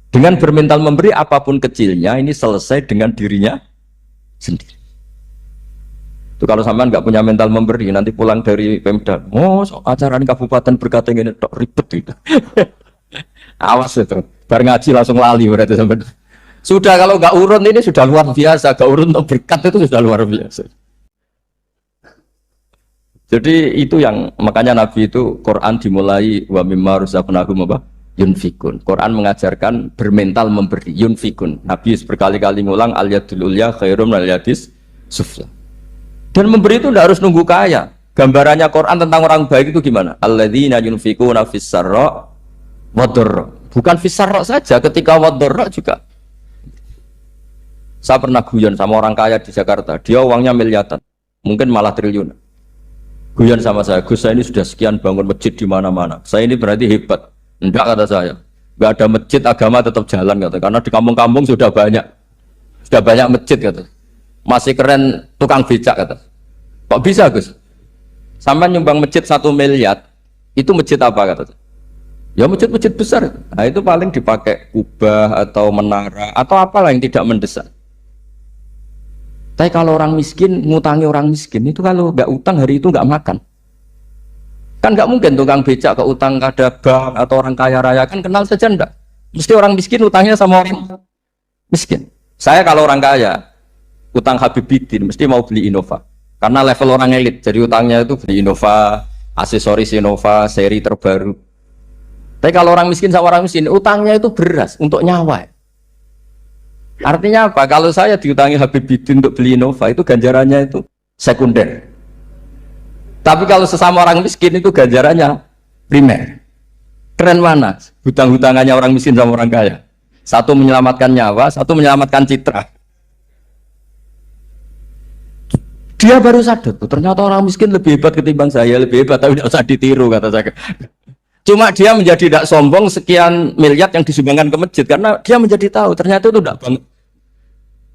Dengan bermental memberi apapun kecilnya ini selesai dengan dirinya sendiri. Itu kalau sampean nggak punya mental memberi nanti pulang dari Pemda, acara ini kabupaten berkata ini ribet gitu. Awas itu, bar ngaji langsung lali berarti sampai. Sudah kalau nggak urun ini sudah luar biasa, nggak urun untuk berkat itu sudah luar biasa. Jadi itu yang makanya Nabi itu Quran dimulai wa mimma razaqnahum apa yunfikun. Quran mengajarkan bermental memberi yunfikun. Nabi berkali-kali ngulang al yadul ulya khairum al yadis sufla. Dan memberi itu tidak harus nunggu kaya. Gambarannya Quran tentang orang baik itu gimana? Alladzina yunfikuna fis sarra wadorro, bukan fisarro saja, ketika wadorro juga. Saya pernah guyon sama orang kaya di Jakarta, dia uangnya miliaran, mungkin malah triliun. Guyon sama saya, Gus saya ini sudah sekian bangun masjid di mana-mana, saya ini berarti hebat. Enggak kata saya, enggak ada masjid agama tetap jalan kata, karena di kampung-kampung sudah banyak masjid kata. Masih keren tukang becak kata. Kok bisa Gus? Sampai nyumbang masjid 1 miliar, itu masjid apa kata? Ya masjid-masjid besar, nah itu paling dipakai kubah atau menara atau apalah yang tidak mendesak. Tapi kalau orang miskin ngutangi orang miskin itu kalau nggak utang hari itu nggak makan. Kan nggak mungkin tukang becak ke utang kada bank atau orang kaya raya kan kenal saja ndak. Mesti orang miskin utangnya sama orang miskin. Saya kalau orang kaya utang Habibidin mesti mau beli Innova karena level orang elit. Jadi utangnya itu beli Innova, aksesoris Innova, seri terbaru. Tapi kalau orang miskin sama orang miskin, utangnya itu beras untuk nyawa. Artinya apa? Kalau saya diutangi Habibidin untuk beli Innova, itu ganjarannya itu sekunder. Tapi kalau sesama orang miskin itu ganjarannya primer. Keren mana? Hutang-hutangannya orang miskin sama orang kaya. Satu menyelamatkan nyawa, satu menyelamatkan citra. Dia baru sadar, ternyata orang miskin lebih hebat ketimbang saya, lebih hebat, tapi tidak usah ditiru kata saya. Cuma dia menjadi tidak sombong sekian miliar yang disumbangkan ke masjid karena dia menjadi tahu ternyata itu tidak banget.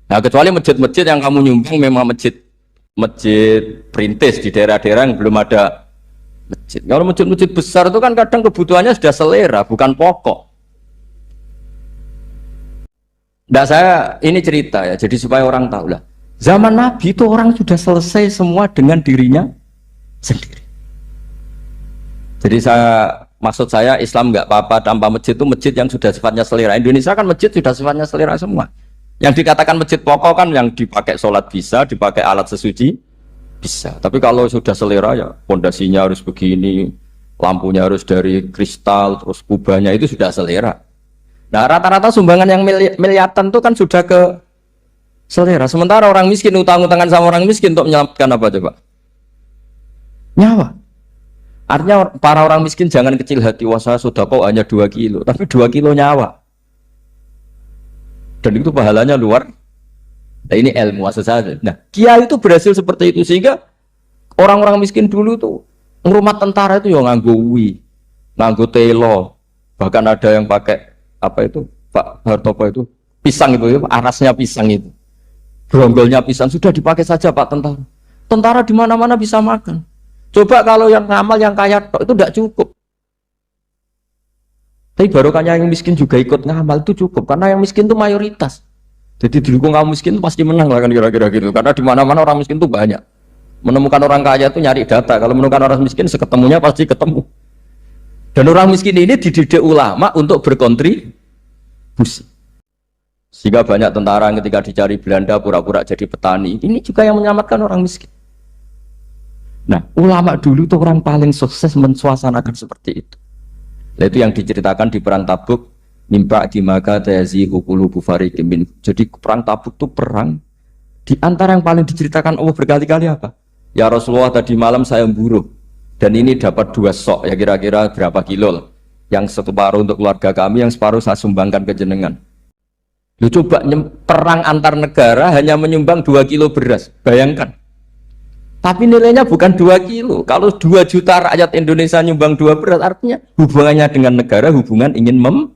Nah kecuali masjid-masjid yang kamu nyumbang memang masjid perintis di daerah-daerah yang belum ada masjid. Kalau masjid-masjid besar itu kan kadang kebutuhannya sudah selera bukan pokok. Nah saya ini cerita ya jadi supaya orang tahu lah. Zaman Nabi itu orang sudah selesai semua dengan dirinya sendiri. Jadi maksud saya Islam nggak apa-apa tanpa masjid itu masjid yang sudah sifatnya selera. Indonesia kan masjid sudah sifatnya selera semua. Yang dikatakan masjid pokok kan yang dipakai sholat bisa, dipakai alat sesuci bisa. Tapi kalau sudah selera ya pondasinya harus begini, lampunya harus dari kristal, terus kubahnya itu sudah selera. Nah rata-rata sumbangan yang miliatan itu kan sudah ke selera. Sementara orang miskin utang-utangan sama orang miskin untuk menyelamatkan apa coba? Nyawa. Artinya para orang miskin jangan kecil hati, wah saya sudah kok hanya 2 kilo, tapi 2 kilo nyawa. Dan itu pahalanya luar. Nah ini ilmu asal. Nah kiai itu berhasil seperti itu sehingga orang-orang miskin dulu tuh rumah tentara itu ya nganggo nganggo telo, bahkan ada yang pakai apa itu Pak Hartopo itu pisang itu ya, arasnya pisang itu, gronggolnya pisang sudah dipakai saja Pak tentara. Tentara di mana-mana bisa makan. Coba kalau yang ngamal yang kaya itu tidak cukup. Tapi barokahnya yang miskin juga ikut ngamal itu cukup karena yang miskin itu mayoritas. Jadi didukung kaum miskin pasti menang lah kan kira-kira gitu. Karena di mana-mana orang miskin itu banyak. Menemukan orang kaya itu nyari data. Kalau menemukan orang miskin seketemunya pasti ketemu. Dan orang miskin ini dididik ulama untuk berkontribusi. Sehingga banyak tentara ketika dicari Belanda pura-pura jadi petani. Ini juga yang menyelamatkan orang miskin. Nah, ulama dulu itu orang paling sukses mensuasanakan seperti itu. Nah, itu yang diceritakan di perang Tabuk. Mimpa di maka tayazi hukulu bufari kimin. Jadi perang Tabuk itu perang. Di antara yang paling diceritakan Allah berkali-kali apa? Ya Rasulullah tadi malam saya memburu. Dan ini dapat 2 sok, ya kira-kira berapa kilo lah. Yang separuh untuk keluarga kami, yang separuh saya sumbangkan ke jenengan. Lu coba perang antar negara hanya menyumbang 2 kilo beras, bayangkan. Tapi nilainya bukan 2 kilo. Kalau 2 juta rakyat Indonesia nyumbang 2 beras, artinya hubungannya dengan negara, hubungan ingin memberi.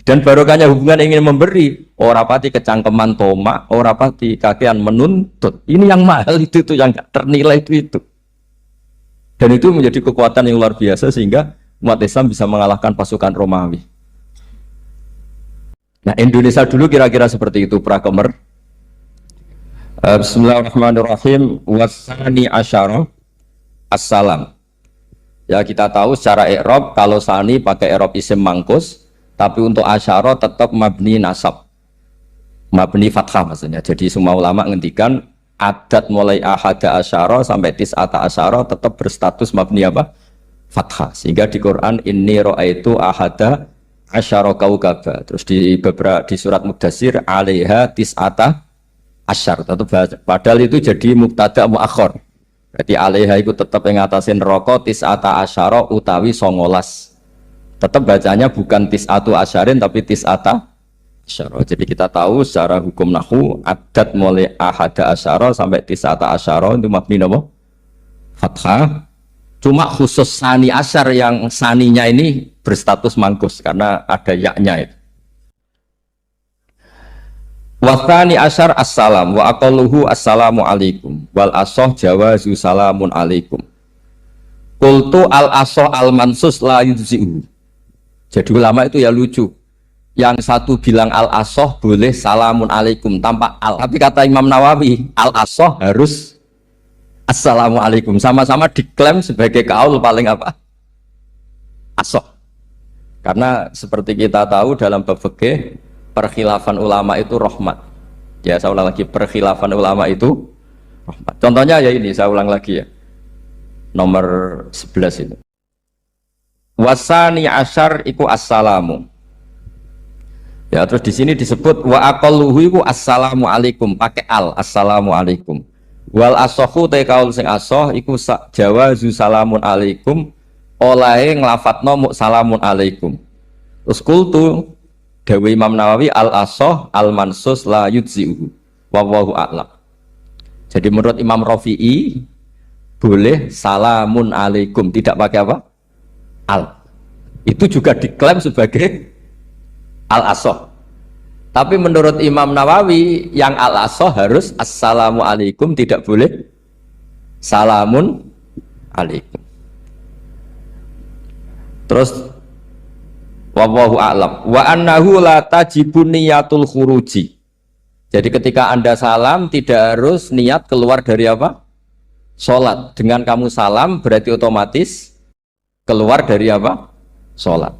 Dan barokahnya hubungan ingin memberi, ora pati kecangkeman tomak, ora pati kakean menuntut. Ini yang mahal itu yang gak ternilai itu. Dan itu menjadi kekuatan yang luar biasa sehingga umat Islam bisa mengalahkan pasukan Romawi. Nah Indonesia dulu kira-kira seperti itu prakemer. Bismillahirrahmanirrahim. Wasani asyara assalam. Ya kita tahu secara i'rab kalau sani pakai i'rab isim mangkus, tapi untuk asyara tetap mabni nasab, mabni fathah maksudnya. Jadi semua ulama ngendikan adat mulai ahada asyara sampai tis'ata asyara tetap berstatus mabni apa? Fathah. Sehingga di Quran inni ra'aitu ahada asyara kaukaba. Terus di beberapa di surat Mudassir alaiha tis'ata asyar. Padahal itu jadi mubtada muakhir. Berarti alaiha itu tetap yang ngatasin roko tis'ata asyara utawi 19. Tetap bacanya bukan tis'atu asyarin tapi tis'ata asyara. Jadi kita tahu secara hukum nahwu adat mulai ahada asyara sampai tis'ata asyara itu mabni apa? Fathah. Cuma khusus sani asyar yang saninya ini berstatus mangkus karena ada yaknya itu. Wasani asyar assalam wa aqalluhu assalamu alaikum wal asoh jawazu salamun alaikum. Qultu al asoh al mansus la yujzi'u. Jadi ulama itu ya lucu. Yang satu bilang al-asoh boleh salamun alaikum tanpa al. Tapi kata Imam Nawawi, al-asoh harus assalamu alaikum. Sama-sama diklaim sebagai kaul paling apa? Asoh. Karena seperti kita tahu dalam bab fikih, perkhilafan ulama itu rahmat. Ya saya ulang lagi, perkhilafan ulama itu rahmat. Contohnya ya ini, saya ulang lagi ya. Nomor 11 itu. Wasani asyar iku assalamu. Ya terus di sini disebut wa aqalluhu iku assalamu alaikum pakai al assalamu alaikum. Wal asohu te kaul sing asoh iku jawazu salamun alaikum olahe nglafatno mu salamun alaikum. Terus kultu dawe Imam Nawawi al asoh al mansus la yujzi'u wallahu a'lam. Jadi menurut Imam Rafi'i boleh salamun alaikum tidak pakai apa? Al. Itu juga diklaim sebagai al-asoh. Tapi menurut Imam Nawawi yang al-asoh harus assalamu alaikum, tidak boleh salamun alaikum. Terus wallahu a'lam wa annahu la tajibun niyatul khuruji. Jadi ketika Anda salam tidak harus niat keluar dari apa? Salat. Dengan kamu salam berarti otomatis keluar dari apa? Salat.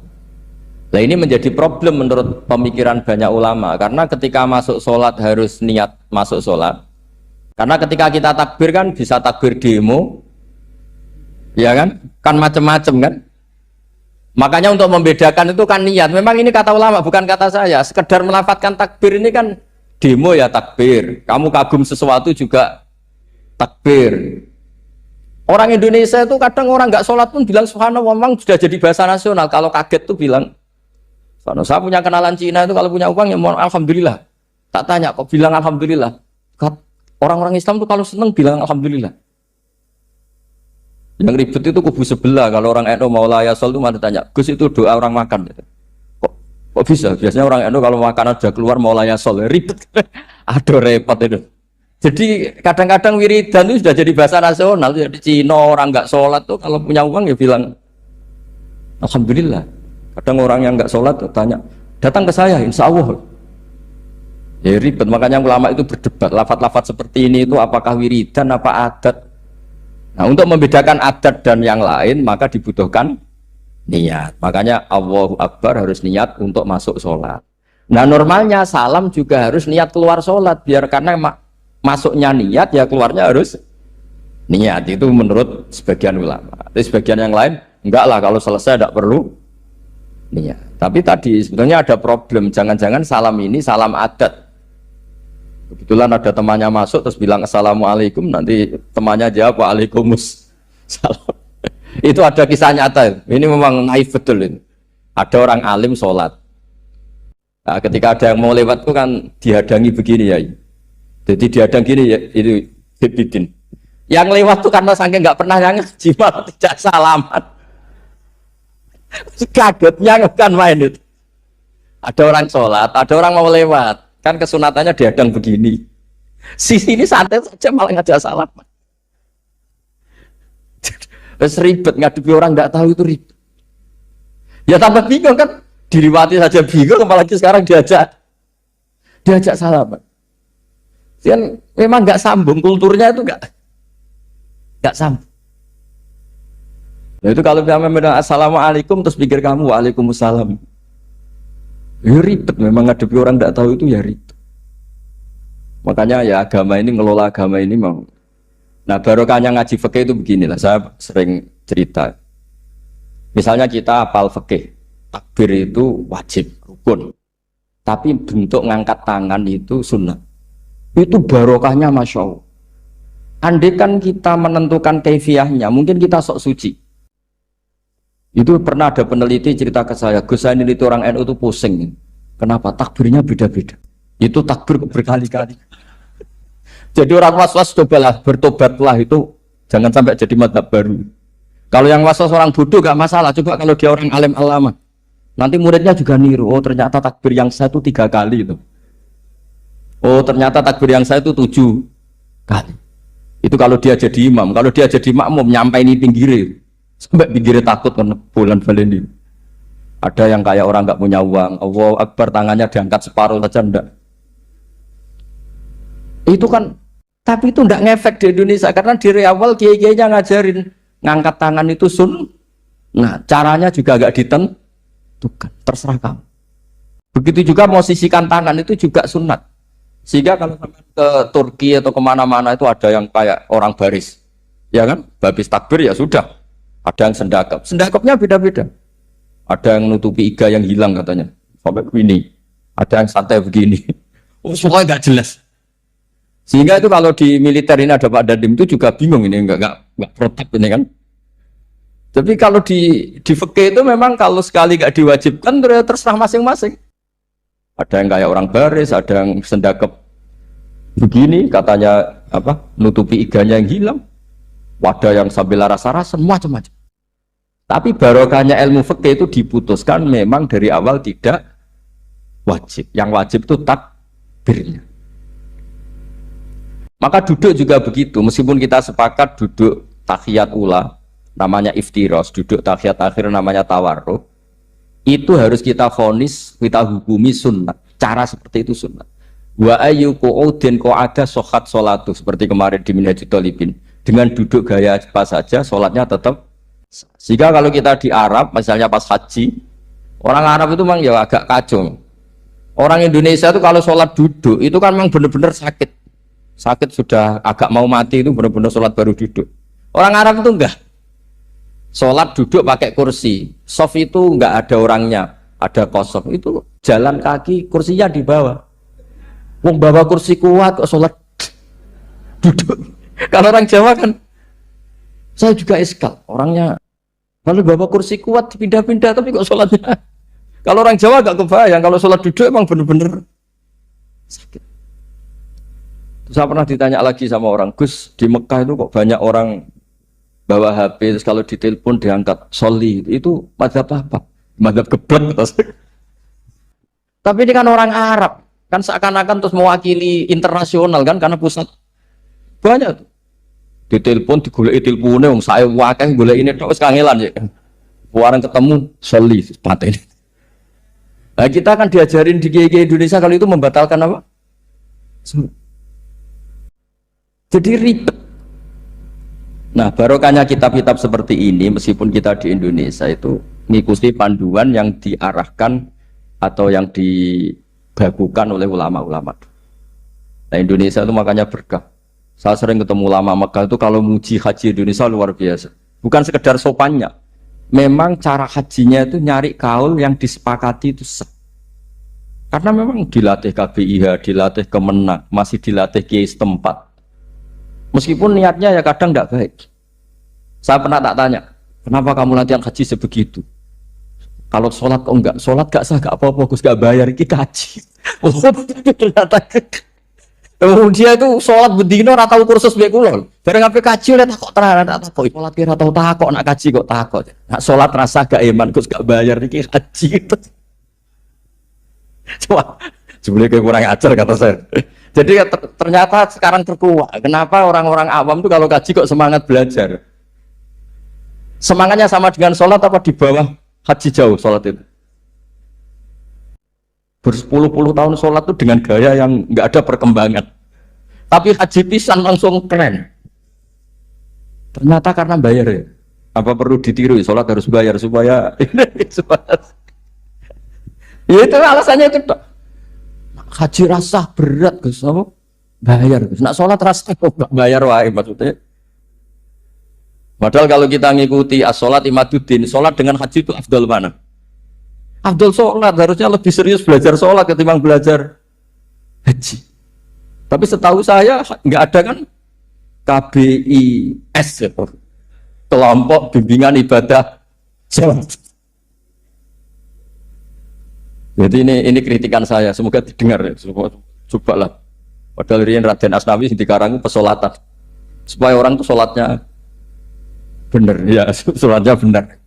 Nah ini menjadi problem menurut pemikiran banyak ulama karena ketika masuk sholat harus niat masuk sholat. Karena ketika kita takbir kan bisa takbir demo, Ya kan? Kan macam-macam kan? Makanya untuk membedakan itu kan niat. Memang ini kata ulama, bukan kata saya. Sekedar melafadzkan takbir ini kan demo ya takbir. Kamu kagum sesuatu juga takbir. Orang Indonesia itu kadang orang nggak sholat pun bilang subhanallah, memang sudah jadi bahasa nasional. Kalau kaget tuh bilang, saya punya kenalan Cina itu kalau punya uang ya mohon alhamdulillah. Tak tanya kok bilang alhamdulillah. Orang-orang Islam tuh kalau seneng bilang alhamdulillah. Yang ribet itu kubu sebelah. Kalau orang NU mau layasol itu mana tanya, Gus itu doa orang makan. Kok bisa? Biasanya orang NU kalau makanan sudah keluar mau layasol, ribet. Aduh repot itu. Jadi kadang-kadang wiridan itu sudah jadi bahasa nasional. Jadi Cina orang nggak sholat tuh kalau punya uang ya bilang alhamdulillah. Kadang orang yang nggak sholat tanya, datang ke saya, insya Allah. Ya ribet. Makanya ulama itu berdebat. Lafaz-lafaz seperti ini itu apakah wiridan apa adat? Nah, untuk membedakan adat dan yang lain maka dibutuhkan niat. Makanya Allahu Akbar harus niat untuk masuk sholat. Nah normalnya salam juga harus niat keluar sholat, biar karena masuknya niat ya keluarnya harus niat. Itu menurut sebagian ulama. Tapi sebagian yang lain enggak lah, kalau selesai tidak perlu niat. Tapi tadi sebetulnya ada problem, jangan-jangan salam ini salam adat. Kebetulan ada temannya masuk terus bilang assalamualaikum, nanti temannya jawab waalaikumsalam. Itu ada kisah nyata. Ini memang naif betul ini. Ada orang alim sholat. Nah, ketika ada yang mau lewat itu kan dihadangi begini ya. Jadi dihadang gini ya, itu bidin. Yang lewat tuh karena saking nggak pernah yang jimat tidak salaman. Kagetnya kan main itu. Ada orang sholat, ada orang mau lewat. Kan kesunatannya dihadang begini. Sisi ini santai saja malah ngajak salam. Terus ribet ngadepi orang nggak tahu itu ribet. Ya tambah bingung kan, diriwati saja bingung, apalagi sekarang diajak salaman. Kan memang nggak sambung, kulturnya itu nggak sambung. Nah, itu kalau kita bilang assalamualaikum terus pikir kamu waalaikumsalam. Ya ribet, memang ngadepi orang nggak tahu itu ya ribet. Makanya ya agama ini, ngelola agama ini mau. Nah barokahnya ngaji fikih itu beginilah, saya sering cerita. Misalnya kita hafal fikih, takbir itu wajib, rukun. Tapi bentuk ngangkat tangan itu sunnah. Itu barokahnya Masya Allah. Andai kan kita menentukan kaifiahnya, mungkin kita sok suci. Itu pernah ada peneliti cerita ke saya, Gus saya ini orang NU itu pusing. Kenapa? Takbirnya beda-beda. Itu takbir berkali-kali. Jadi orang was-was cobalah, bertobatlah itu. Jangan sampai jadi mazhab baru. Kalau yang was-was orang bodoh gak masalah. Coba kalau dia orang alim alama. Nanti muridnya juga niru. Oh ternyata takbir yang saya itu 3 kali itu. Oh ternyata takbir yang saya itu 7 kali. Itu kalau dia jadi imam. Kalau dia jadi makmum nyampai ini pinggirnya. Sampai pinggirnya takut karena bulan balen ini. Ada yang kayak orang nggak punya uang, Allahu Akbar tangannya diangkat separuh saja enggak. Itu kan, tapi itu enggak ngefek di Indonesia karena dari awal kiai-kiainya ngajarin ngangkat tangan itu nah caranya juga agak ditentukan, terserah kamu. Begitu juga mau sisihkan tangan itu juga sunat. Sehingga kalau ke Turki atau kemana-mana itu ada yang kayak orang baris, ya kan, habis takbir ya sudah. Ada yang sendakapnya beda-beda. Ada yang nutupi iga yang hilang katanya, sampai begini. Ada yang santai begini. Oh, semuanya nggak jelas. Sehingga itu kalau di militer ini ada Pak Dandim itu juga bingung ini nggak protap ini kan. Tapi kalau di fikih itu memang kalau sekali nggak diwajibkan terserah masing-masing. Ada yang kayak orang baris, ada yang sendakap begini katanya apa nutupi iganya yang hilang. Ada yang sambil rasa-rasa macam-macam. Tapi barokahnya ilmu fikih itu diputuskan memang dari awal tidak wajib. Yang wajib itu takbirnya. Maka duduk juga begitu. Meskipun kita sepakat duduk tahiyat ula, namanya iftiros, duduk tahiyat akhir namanya tawarruk, itu harus kita vonis, kita hukumi sunnah. Cara seperti itu sunnah. Wa ayyuku udin qa'ada sohat sholatu, seperti kemarin di Minhajul Thalibin. Dengan duduk gaya apa saja, sholatnya tetap. Sehingga kalau kita di Arab, misalnya pas haji, orang Arab itu memang ya agak kacau. Orang Indonesia itu kalau sholat duduk, itu kan memang benar-benar sakit. Sakit sudah agak mau mati itu benar-benar sholat baru duduk. Orang Arab itu enggak. Sholat duduk pakai kursi. Soft itu nggak ada orangnya, ada kosong. Itu jalan kaki, kursinya di bawah. Wong bawa kursi kuat kok sholat duduk. Kalau orang Jawa kan, saya juga iskal. Orangnya kalau bawa kursi kuat dipindah-pindah tapi kok sholatnya. Kalau orang Jawa gak kebayang. Kalau sholat duduk emang bener-bener sakit. Terus saya pernah ditanya lagi sama orang, Gus di Mekah itu kok banyak orang bawa HP, terus kalau ditelepon diangkat soli, itu mazhab apa? Mazhab geblek. Tapi ini kan orang Arab, kan seakan-akan terus mewakili internasional kan, karena pusat banyak tuh. Ditelepon digoleki teleponnya, wong saya wakeh golek ini terus kangelan ya. Warang ketemu soli pateni. Nah, kita kan diajarin di GG Indonesia kalau itu membatalkan apa? Jadi ribet. Nah, barokahnya kitab-kitab seperti ini, meskipun kita di Indonesia itu mengikuti panduan yang diarahkan atau yang dibagukan oleh ulama-ulama. Nah, Indonesia itu makanya berkah. Saya sering ketemu ulama Mekah itu kalau muji haji Indonesia luar biasa. Bukan sekedar sopannya. Memang cara hajinya itu nyari kaul yang disepakati itu sah. Karena memang dilatih KBIH, dilatih Kemenak, masih dilatih kiai setempat. Meskipun niatnya ya kadang tidak baik. Saya pernah tak tanya, kenapa kamu latihan haji sebegitu? Kalau sholat kok enggak? Sholat gak sah, gak apa-apa, Gus gak bayar, ini kaji. Ternyata dia itu sholat bedino atau kursus bekulol. Bareng apa kaji lihat kok terang tak kok sholat kira tahu tak kok nak kaji kok tak kok. Nak sholat rasa gak iman Gus gak bayar niki kaji itu. Coba sebenarnya kayak kurang ajar kata saya. Jadi ternyata sekarang terkuak. Kenapa orang-orang awam tuh kalau kaji kok semangat belajar? Semangatnya sama dengan sholat apa di bawah haji jauh sholat itu? Berpuluh-puluh tahun sholat itu dengan gaya yang nggak ada perkembangan. Tapi haji pisan langsung keren. Ternyata karena bayar ya. Apa perlu ditiru? Sholat harus bayar supaya ya itu alasannya itu. Haji rasa berat Gus, apa? Bayar Gus. Nak sholat rasa kok bayar wae maksudnya. Padahal kalau kita ngikuti as-sholat imaduddin, sholat dengan haji itu afdal mana? Afdal sholat, harusnya lebih serius belajar sholat ketimbang belajar haji. Tapi setahu saya nggak ada kan KBIS gitu. Kelompok bimbingan ibadah sholat. Jadi ini kritikan saya, semoga didengar ya. Cobalah. Padahal Rian Raden Asnawi di Karang pesolatan supaya orang tuh sholatnya benar ya, sholatnya benar.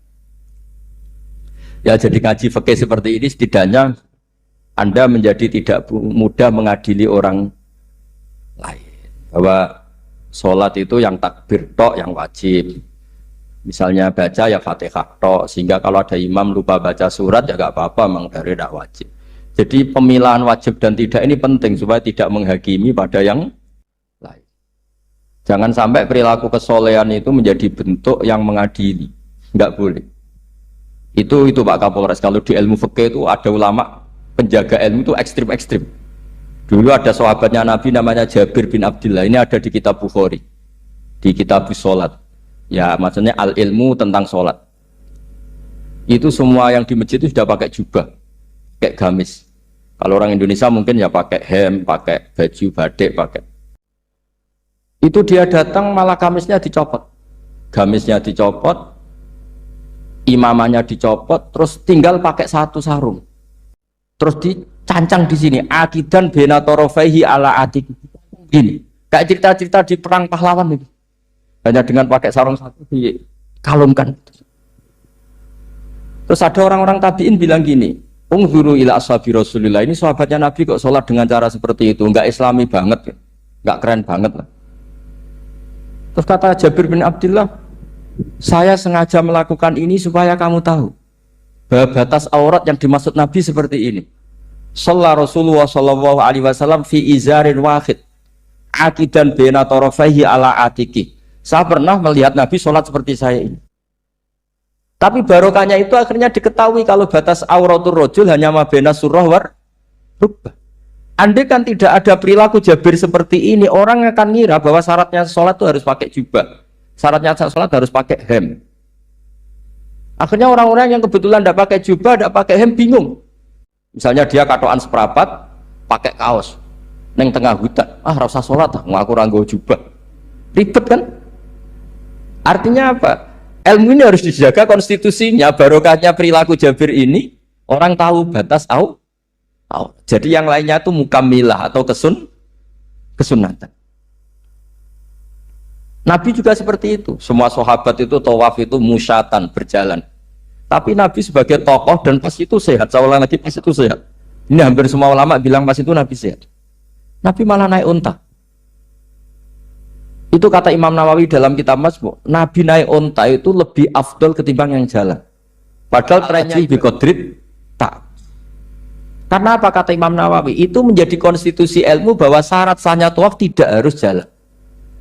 Ya jadi ngaji fikih seperti ini setidaknya Anda menjadi tidak mudah mengadili orang lain. Bahwa sholat itu yang takbir tok yang wajib. Misalnya baca ya Fatihah tok, sehingga kalau ada imam lupa baca surat ya gak apa-apa, memang dari tidak wajib. Jadi pemilahan wajib dan tidak ini penting supaya tidak menghakimi pada yang lain. Jangan sampai perilaku kesolehan itu menjadi bentuk yang mengadili, nggak boleh. Itu Pak Kapolres, kalau di ilmu fikih itu ada ulama penjaga ilmu itu ekstrim-ekstrim. Dulu ada sahabatnya Nabi namanya Jabir bin Abdullah, ini ada di kitab Bukhari, di kitab sholat. Ya maksudnya al ilmu tentang sholat. Itu semua yang di masjid itu sudah pakai jubah, kayak gamis. Kalau orang Indonesia mungkin ya pakai hem, pakai baju batik, pakai. Itu dia datang malah gamisnya dicopot, gamisnya dicopot, imamannya dicopot, terus tinggal pakai satu sarung, terus dicancang di sini akidan benatorofaihi ala atik. Gini kayak cerita-cerita di perang pahlawan itu, hanya dengan pakai sarung satu dikalungkan. Terus ada orang-orang tabiin bilang gini, unzuru ila ashabi Rasulillah, ini sahabatnya Nabi kok sholat dengan cara seperti itu, nggak islami banget, nggak keren banget lah. Terus kata Jabir bin Abdullah, saya sengaja melakukan ini supaya kamu tahu bahwa batas aurat yang dimaksud Nabi seperti ini. Shalla Rasulullah sallallahu alaihi wasallam fi izarin wahid akidan baina tarafaihi ala atiki. Saya pernah melihat Nabi sholat seperti saya ini. Tapi barokahnya itu akhirnya diketahui kalau batas auratul rajul hanya mabena surah war rukbah. Andai kan tidak ada perilaku Jabir seperti ini, orang akan ngira bahwa syaratnya sholat itu harus pakai jubah, syaratnya sholat harus pakai hem. Akhirnya orang-orang yang kebetulan tidak pakai jubah, tidak pakai hem bingung. Misalnya dia katoan seprapat, pakai kaos, neng tengah hutan, rasa sholat, ngaku ranggo jubah, ribet kan? Artinya apa? Ilmu ini harus dijaga konstitusinya, barokahnya perilaku Jabir ini, orang tahu batas Jadi yang lainnya itu mukamilah atau kesunatan. Nabi juga seperti itu. Semua sahabat itu tawaf itu musyatan, berjalan. Tapi Nabi sebagai tokoh dan pas itu sehat. Saya ulang lagi, pas itu sehat. Ini hampir semua ulama bilang pas itu Nabi sehat. Nabi malah naik unta. Itu kata Imam Nawawi dalam kitab Majmu', Nabi naik unta itu lebih afdol ketimbang yang jalan. Padahal trennya biqadrit tak. Karena apa kata Imam Nawawi? Itu menjadi konstitusi ilmu bahwa syarat sahnya tawaf tidak harus jalan.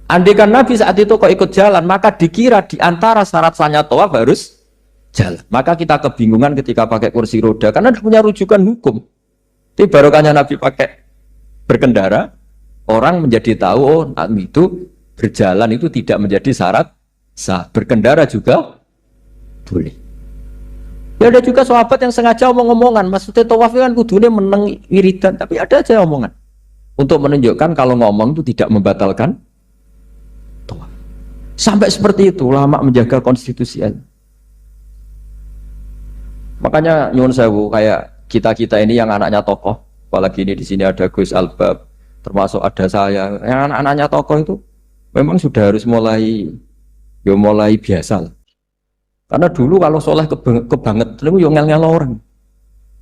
Andaikan Nabi saat itu kok ikut jalan, maka dikira di antara syarat sahnya tawaf harus jalan. Maka kita kebingungan ketika pakai kursi roda karena tidak punya rujukan hukum. Tapi barokahnya Nabi pakai berkendara, orang menjadi tahu oh itu berjalan itu tidak menjadi syarat sah. Berkendara juga boleh. Ya ada juga sahabat yang sengaja omong-omongan, maksudnya tawaf kan kudune meneng wiridan, tapi ada aja omongan untuk menunjukkan kalau ngomong itu tidak membatalkan tawaf. Sampai seperti itu ulama menjaga konstitusi. Makanya nyuwun sewu kayak kita ini yang anaknya tokoh, apalagi ini di sini ada Gus Albab, termasuk ada saya, yang anak-anaknya tokoh itu memang sudah harus mulai biasa lah. Karena dulu kalau soleh kebanget, itu ngel-ngel orang.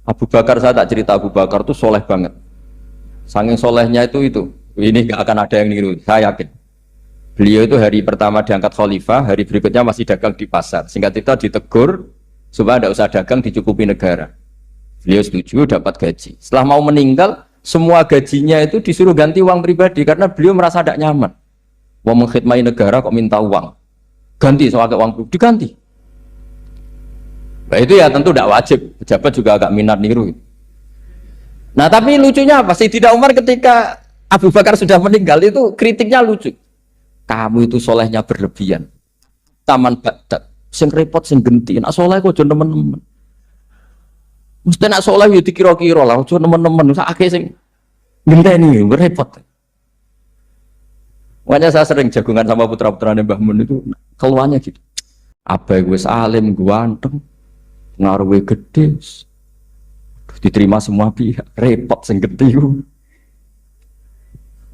Abu Bakar, saya tak cerita Abu Bakar itu soleh banget. Saking solehnya itu, ini gak akan ada yang niru, saya yakin. Beliau itu hari pertama diangkat khalifah, hari berikutnya masih dagang di pasar. Singkat kita ditegur, supaya tidak usah dagang, dicukupi negara. Beliau setuju, dapat gaji. Setelah mau meninggal, semua gajinya itu disuruh ganti uang pribadi, karena beliau merasa tidak nyaman. Mau mengkhidmati negara kok minta uang. Ganti, soalnya uang pribadi, diganti. Nah, itu ya tentu tidak wajib, pejabat juga agak minat niru. Nah tapi lucunya apa? Sayyidina Umar ketika Abu Bakar sudah meninggal itu kritiknya lucu. Kamu itu solehnya berlebihan. Taman badak, sing repot, sing genti. Nak soleh kok aja nemen-nemen. Mesti nak soleh ya dikira-kira lah, aja nemen-nemen. Sakake sing ngenteni repot. Makanya saya sering jagungan sama putra-putranya Mbah Mun itu keluarnya gitu. Abai gue alim, gue ganteng. Ngaruhnya gede, diterima semua pihak, repot sing gede.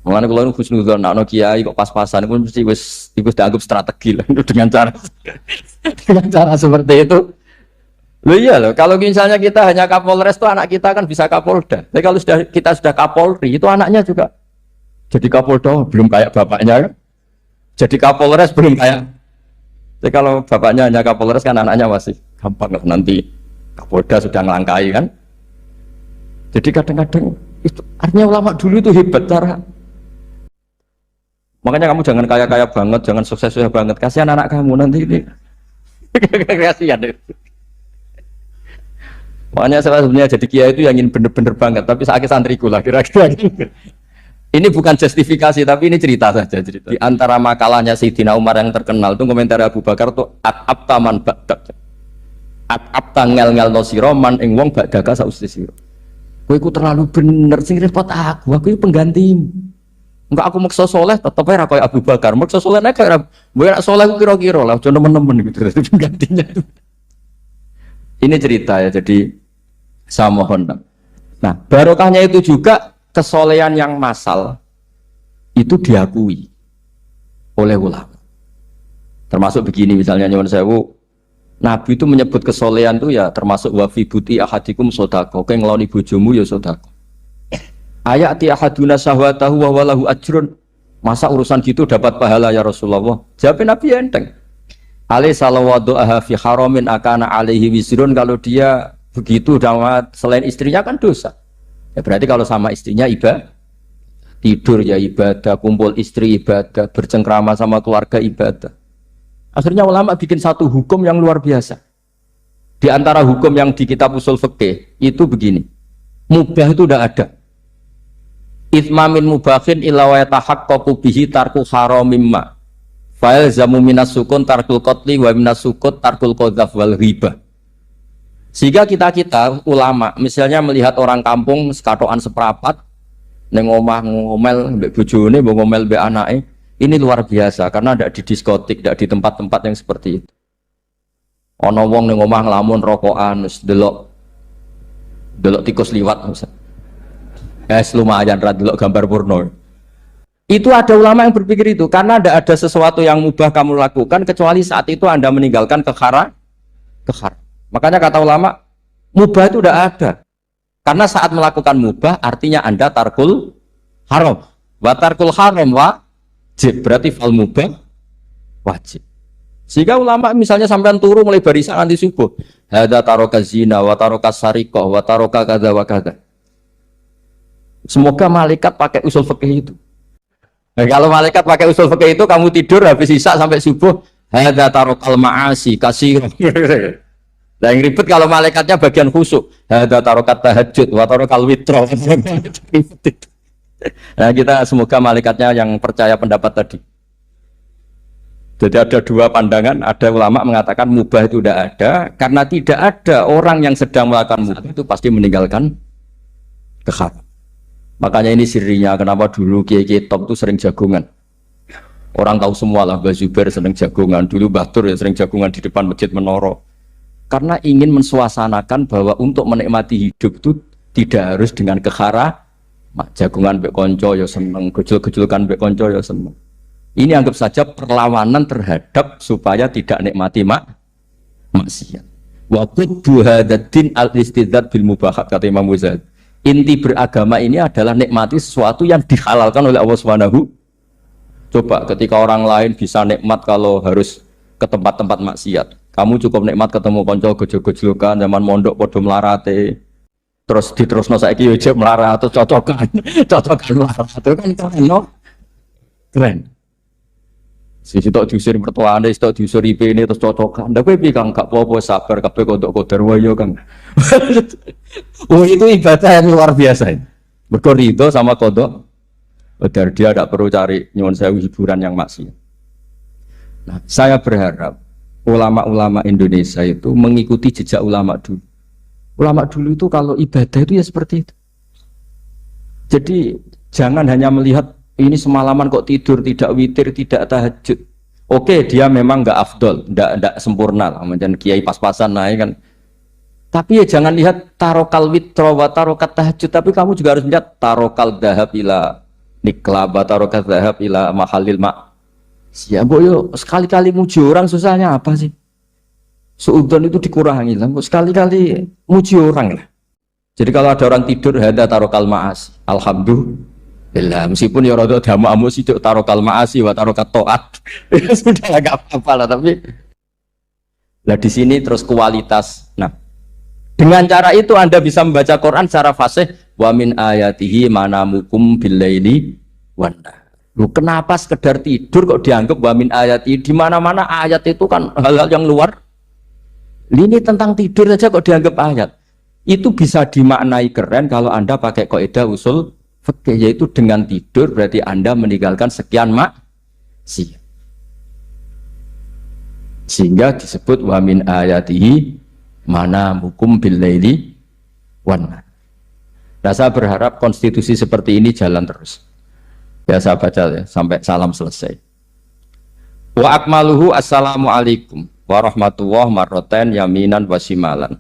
Mengenai kalau nu khusnuzon, nak kiai kok pas-pasan, itu mesti wis dianggap strategi lah dengan cara seperti itu. Loh iya loh, kalau misalnya kita hanya Kapolres itu anak kita kan bisa Kapolda. Tapi kalau kita sudah Kapolri itu anaknya juga jadi Kapolda, belum kayak bapaknya kan. Jadi Kapolres belum kayak. Jadi kalau bapaknya hanya Kapolres kan anaknya masih gampang lah, nanti Kapolda sudah ngelangkai kan. Jadi kadang-kadang itu artinya ulama dulu itu hebat cara. Makanya kamu jangan kaya-kaya banget, jangan sukses-sukses banget. Kasihan anak kamu nanti ini. Kasihan. Makanya saya sebenarnya jadi kiai itu yang ingin bener-bener banget, tapi saya santriku lah kira-kira. Ini bukan justifikasi, tapi ini cerita saja. Cerita. Di antara makalahnya Sayyidina Umar yang terkenal itu komentar Abu Bakar itu at-abta man ba'dak. At-abta ngel-ngel no siro man ing wong ba'daka sausti siro. Kowe iku terlalu bener sing repot aku iki penggantimu. Enggak aku maksa soleh tetep ae ra koyo Abu Bakar. Maksa soleh nek ora mbok nek soleh kira-kira lah aja nemen-nemen gitu penggantinya itu. Ini cerita ya, jadi saya mohon. Nah, barokahnya itu juga kesolehan yang massal itu diakui oleh ulama. Termasuk begini misalnya nyuwun sewu, Nabi itu menyebut kesolehan itu ya termasuk wa fi buti ahadikum sodako, kayak ngeloni bojomu ya sodako. Ayati ahaduna syahwatahu wa walahu ajrun. Masa urusan gitu dapat pahala ya Rasulullah? Jawab Nabi enteng. Alai salawadu aha fi haramin akana alaihi wisrun, kalau dia begitu dalam selain istrinya kan dosa. Ya berarti kalau sama istrinya ibadah, tidur ya ibadah, kumpul istri ibadah, bercengkrama sama keluarga ibadah. Akhirnya ulama bikin satu hukum yang luar biasa. Di antara hukum yang di kitab usul fikih itu begini. Mubah itu tidak ada. Itsmamin mubahin illa wa yatahaqqaqu bihi tarku haramimma Fa'il zamu minas sukun tarkul qatli wa minas sukut tarkul qadzaf wal ghibah. Sehingga kita ulama misalnya melihat orang kampung sekatokan seprapat neng omah ngomel mbek bojone, ngomel mbek anake, ini luar biasa karena tidak di diskotik, tidak di tempat-tempat yang seperti itu. Ana wong neng omah nglamun rokokan wis delok tikus liwat misal. Lumayan ra delok gambar porno. Itu ada ulama yang berpikir itu karena tidak ada sesuatu yang mubah kamu lakukan kecuali saat itu Anda meninggalkan kehara. Makanya kata ulama, mubah itu tidak ada. Karena saat melakukan mubah artinya Anda tarkul haram. Wa tarkul haram wajib. Berarti fal mubah wajib. Sehingga ulama misalnya sampean turu mulai barisan nanti subuh. Hadza taraka zina wa taraka sariqah wa taraka kadza wa kadza. Semoga malaikat pakai usul fikih itu. Nah, kalau malaikat pakai usul fikih itu kamu tidur habis isya sampai subuh, hadza tarakal ma'asi katsira. Nah, yang ribet kalau malaikatnya bagian khusuk. Hadza tarakat tahajud wa tarakal witr. Nah, kita semoga malaikatnya yang percaya pendapat tadi. Jadi ada dua pandangan, ada ulama mengatakan mubah itu tidak ada karena tidak ada orang yang sedang melakukan mubah itu pasti meninggalkan keharam. Makanya ini sirinya kenapa dulu kiai-kiai top itu sering jagungan. Orang tahu semua lah, Mbah Zubair sering jagungan, dulu Mbah Tur ya sering jagungan di depan Masjid Menoro. Karena ingin mensuasanakan bahwa untuk menikmati hidup itu tidak harus dengan kehara. Jagungan mbek konco ya seneng, gejul-gejulkan mbek konco ya seneng. Ini anggap saja perlawanan terhadap supaya tidak nikmati maksiat. Wa qudbu hadzal al-istidzad bil mubahat kata Imam Ghazali. Inti beragama ini adalah nikmati sesuatu yang dihalalkan oleh Allah Subhanahu. Coba ketika orang lain bisa nikmat kalau harus ke tempat-tempat maksiat, kamu cukup nikmat ketemu konco gojol-gojolokan zaman mondok podo melarate, terus diterusno saiki yo jek melarat atau cocokan melarat itu kan keren no? Keren. Sisi tok diusir mertuane, tok diusir IP ini terus cocokan. Ndak kowe piye Kang gak apa-apa sabar kabeh kodok-kodar wae Kang. Oh itu ibadah yang luar biasa. Mergo ridho sama kodok. Kodar dia tidak perlu cari nyuwun sewu hiburan yang maksiat. Nah, saya berharap ulama-ulama Indonesia itu mengikuti jejak ulama dulu. Ulama dulu itu kalau ibadah itu ya seperti itu. Jadi jangan hanya melihat ini semalaman kok tidur, tidak witir, tidak tahajud. Oke, dia memang nggak afdol, nggak sempurna lah, macam kiai pas-pasan naik kan. Tapi ya jangan lihat tarokal witro wa tarokat tahajud, tapi kamu juga harus lihat tarokal dahab ila nikla wa tarokat dahab ila mahalil mak. Siapa yo sekali-kali muji orang susahnya apa sih? Suudzon itu dikurangi lah, sekali-kali muji orang lah. Jadi kalau ada orang tidur hada tarokal maas, alhamdulillah, meskipun ya rada damu sih tarokal maasi wa tarokat toat, sudah agak apa-apa lah. Tapi lah di sini terus kualitas. Nah, dengan cara itu Anda bisa membaca Quran secara fasih. Wa min ayatihi manamukum billaili wan nahar. Loh, kenapa sekedar tidur kok dianggap wa min ayatihi? Di mana-mana ayat itu kan hal-hal yang luar. Ini tentang tidur saja kok dianggap ayat. Itu bisa dimaknai keren kalau Anda pakai kaidah usul fikih, yaitu dengan tidur berarti Anda meninggalkan sekian maksiat. Sehingga disebut wa min ayatihi manamukum billaili wan nahar. Nah, saya berharap konstitusi seperti ini jalan terus. Ya saya baca ya sampai salam selesai. Wa akmaluhu assalamualaikum warahmatullahi marroten yaminan wasimalan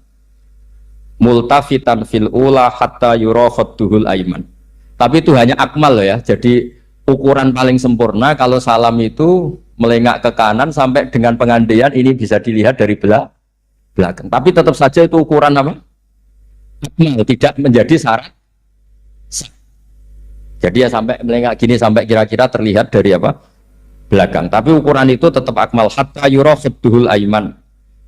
multafitan fil ula hatta yura khadduhul aiman. Tapi itu hanya akmal loh ya. Jadi ukuran paling sempurna kalau salam itu melengak ke kanan sampai dengan pengandaian ini bisa dilihat dari belakang. Tapi tetap saja itu ukuran apa? Akmal, tidak menjadi syarat. Jadi ya sampai melengak gini sampai kira-kira terlihat dari apa? Belakang. Tapi ukuran itu tetap akmal hatta yura khadduhul aiman.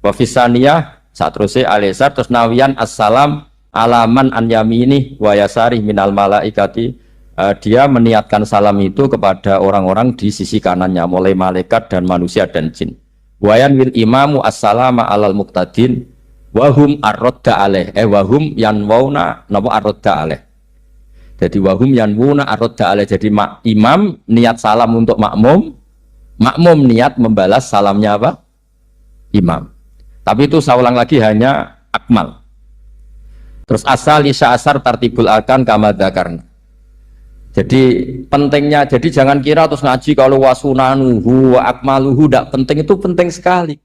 Wa fisaniyah saat terusnya alisar terus nawian assalam alaman an yamini wa yasari minal malaikati. Dia meniatkan salam itu kepada orang-orang di sisi kanannya mulai malaikat dan manusia dan jin. Wayan wil imamu assalama alal muqtadin wahum arrodda aleh wahum yanwauna napa arrodda aleh. Jadi wahum yanwuna arrodda aleh. Jadi imam niat salam untuk makmum Makmum niat membalas salamnya apa? Imam. Tapi itu saya ulang lagi hanya akmal. Terus asal isya asar tartibul arkan kama dzakarna. Jadi pentingnya, jadi jangan kira terus ngaji kalau wasunanuhu wa akmaluhu tidak penting, itu penting sekali.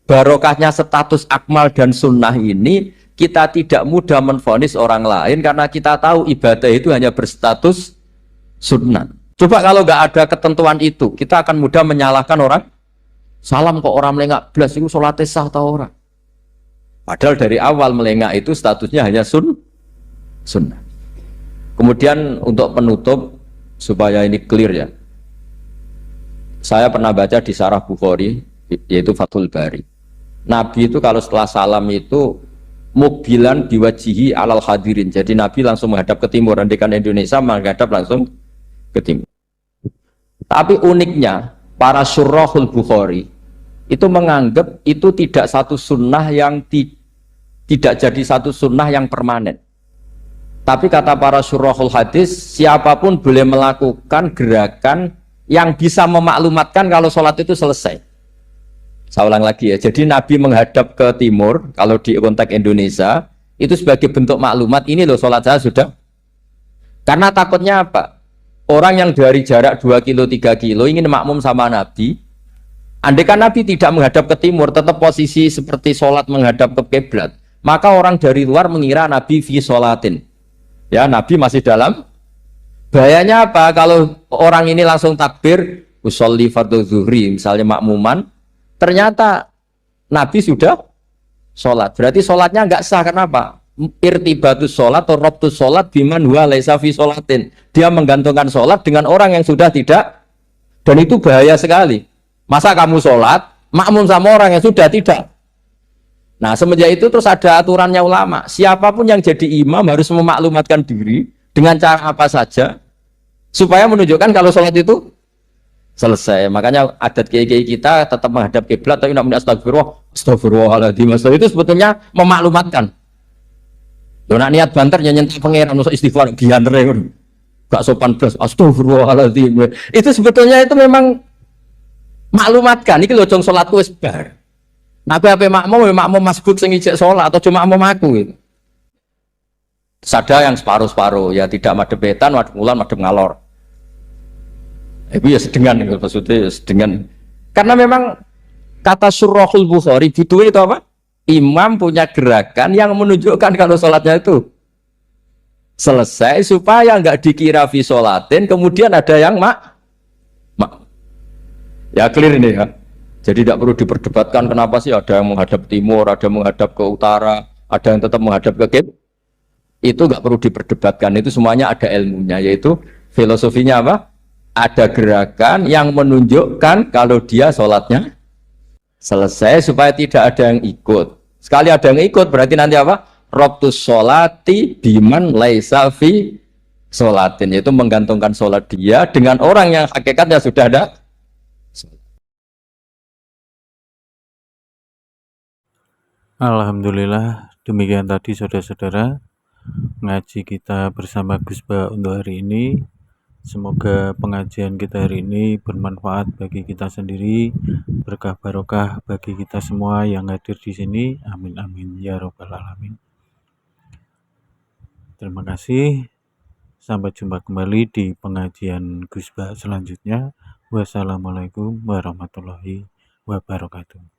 Barokahnya status akmal dan sunnah ini kita tidak mudah menvonis orang lain karena kita tahu ibadah itu hanya berstatus sunnah. Coba kalau nggak ada ketentuan itu, kita akan mudah menyalahkan orang. Salam kok orang melengak belas itu sholatnya sah atau orang. Padahal dari awal melengak itu statusnya hanya sunnah. Kemudian untuk penutup supaya ini clear ya, saya pernah baca di Syarah Bukhari yaitu Fathul Bari. Nabi itu kalau setelah salam itu mukbilan biwajihi alal hadirin. Jadi Nabi langsung menghadap ke timur. Andikan Indonesia menghadap langsung ke timur. Tapi uniknya para syurahul Bukhari itu menganggap itu tidak satu sunnah yang tidak jadi satu sunnah yang permanen. Tapi kata para syurahul hadis, siapapun boleh melakukan gerakan yang bisa memaklumatkan kalau sholat itu selesai. Saya ulang lagi ya, jadi Nabi menghadap ke timur, kalau di konteks Indonesia, itu sebagai bentuk maklumat, ini loh sholat saya sudah. Karena takutnya apa? Orang yang dari jarak 2 kilo, 3 kilo ingin makmum sama Nabi, andai kan Nabi tidak menghadap ke timur, tetap posisi seperti sholat menghadap ke kiblat, maka orang dari luar mengira Nabi fi sholatin. Ya, Nabi masih dalam. Bahayanya apa? Kalau orang ini langsung takbir usolli fardhu zuhri, misalnya makmuman, ternyata Nabi sudah sholat. Berarti sholatnya nggak sah. Kenapa? Irtibatus sholat atau robtus sholat biman huwa laisa fi sholatin. Dia menggantungkan sholat dengan orang yang sudah tidak. Dan itu bahaya sekali. Masa kamu sholat makmum sama orang yang sudah tidak? Nah, semenjak itu terus ada aturannya ulama. Siapapun yang jadi imam harus memaklumatkan diri dengan cara apa saja supaya menunjukkan kalau sholat itu selesai. Makanya adat kiai-kiai kita tetap menghadap kiblat tapi namanya astagfirullahaladzim. Itu sebetulnya memaklumatkan. Loh, nak niat banter nyentuh pangeran usah istighfar gianre gak sopan blas astagfirullahaladzim. Itu sebetulnya itu memang maklumatkan iki lho jong salatku wis bar. Nah, apa makmum masbuk sing ijek sholat atau cuma makmum aku gitu. Ada yang separuh-separuh, ya tidak madhep wetan, madhep kulon, madhep ngalor. Itu ya sedengan, maksudnya sedengan. Karena memang kata Syurahul Bukhari butuhnya itu apa? Imam punya gerakan yang menunjukkan kalau sholatnya itu selesai supaya nggak dikira fi sholatin, kemudian ada yang ya clear ini ya. Jadi tidak perlu diperdebatkan kenapa sih ada yang menghadap timur, ada yang menghadap ke utara, ada yang tetap menghadap ke kiblat. Itu nggak perlu diperdebatkan, itu semuanya ada ilmunya, yaitu filosofinya apa? Ada gerakan yang menunjukkan kalau dia sholatnya selesai supaya tidak ada yang ikut. Sekali ada yang ikut berarti nanti apa? Robtus sholati biman laisa fi sholatin, yaitu menggantungkan sholat dia dengan orang yang hakikatnya sudah ada. Alhamdulillah, demikian tadi saudara-saudara ngaji kita bersama Gus Ba untuk hari ini. Semoga pengajian kita hari ini bermanfaat bagi kita sendiri, berkah barokah bagi kita semua yang hadir di sini. Amin amin ya robbal alamin. Terima kasih. Sampai jumpa kembali di pengajian Gus Ba selanjutnya. Wassalamualaikum warahmatullahi wabarakatuh.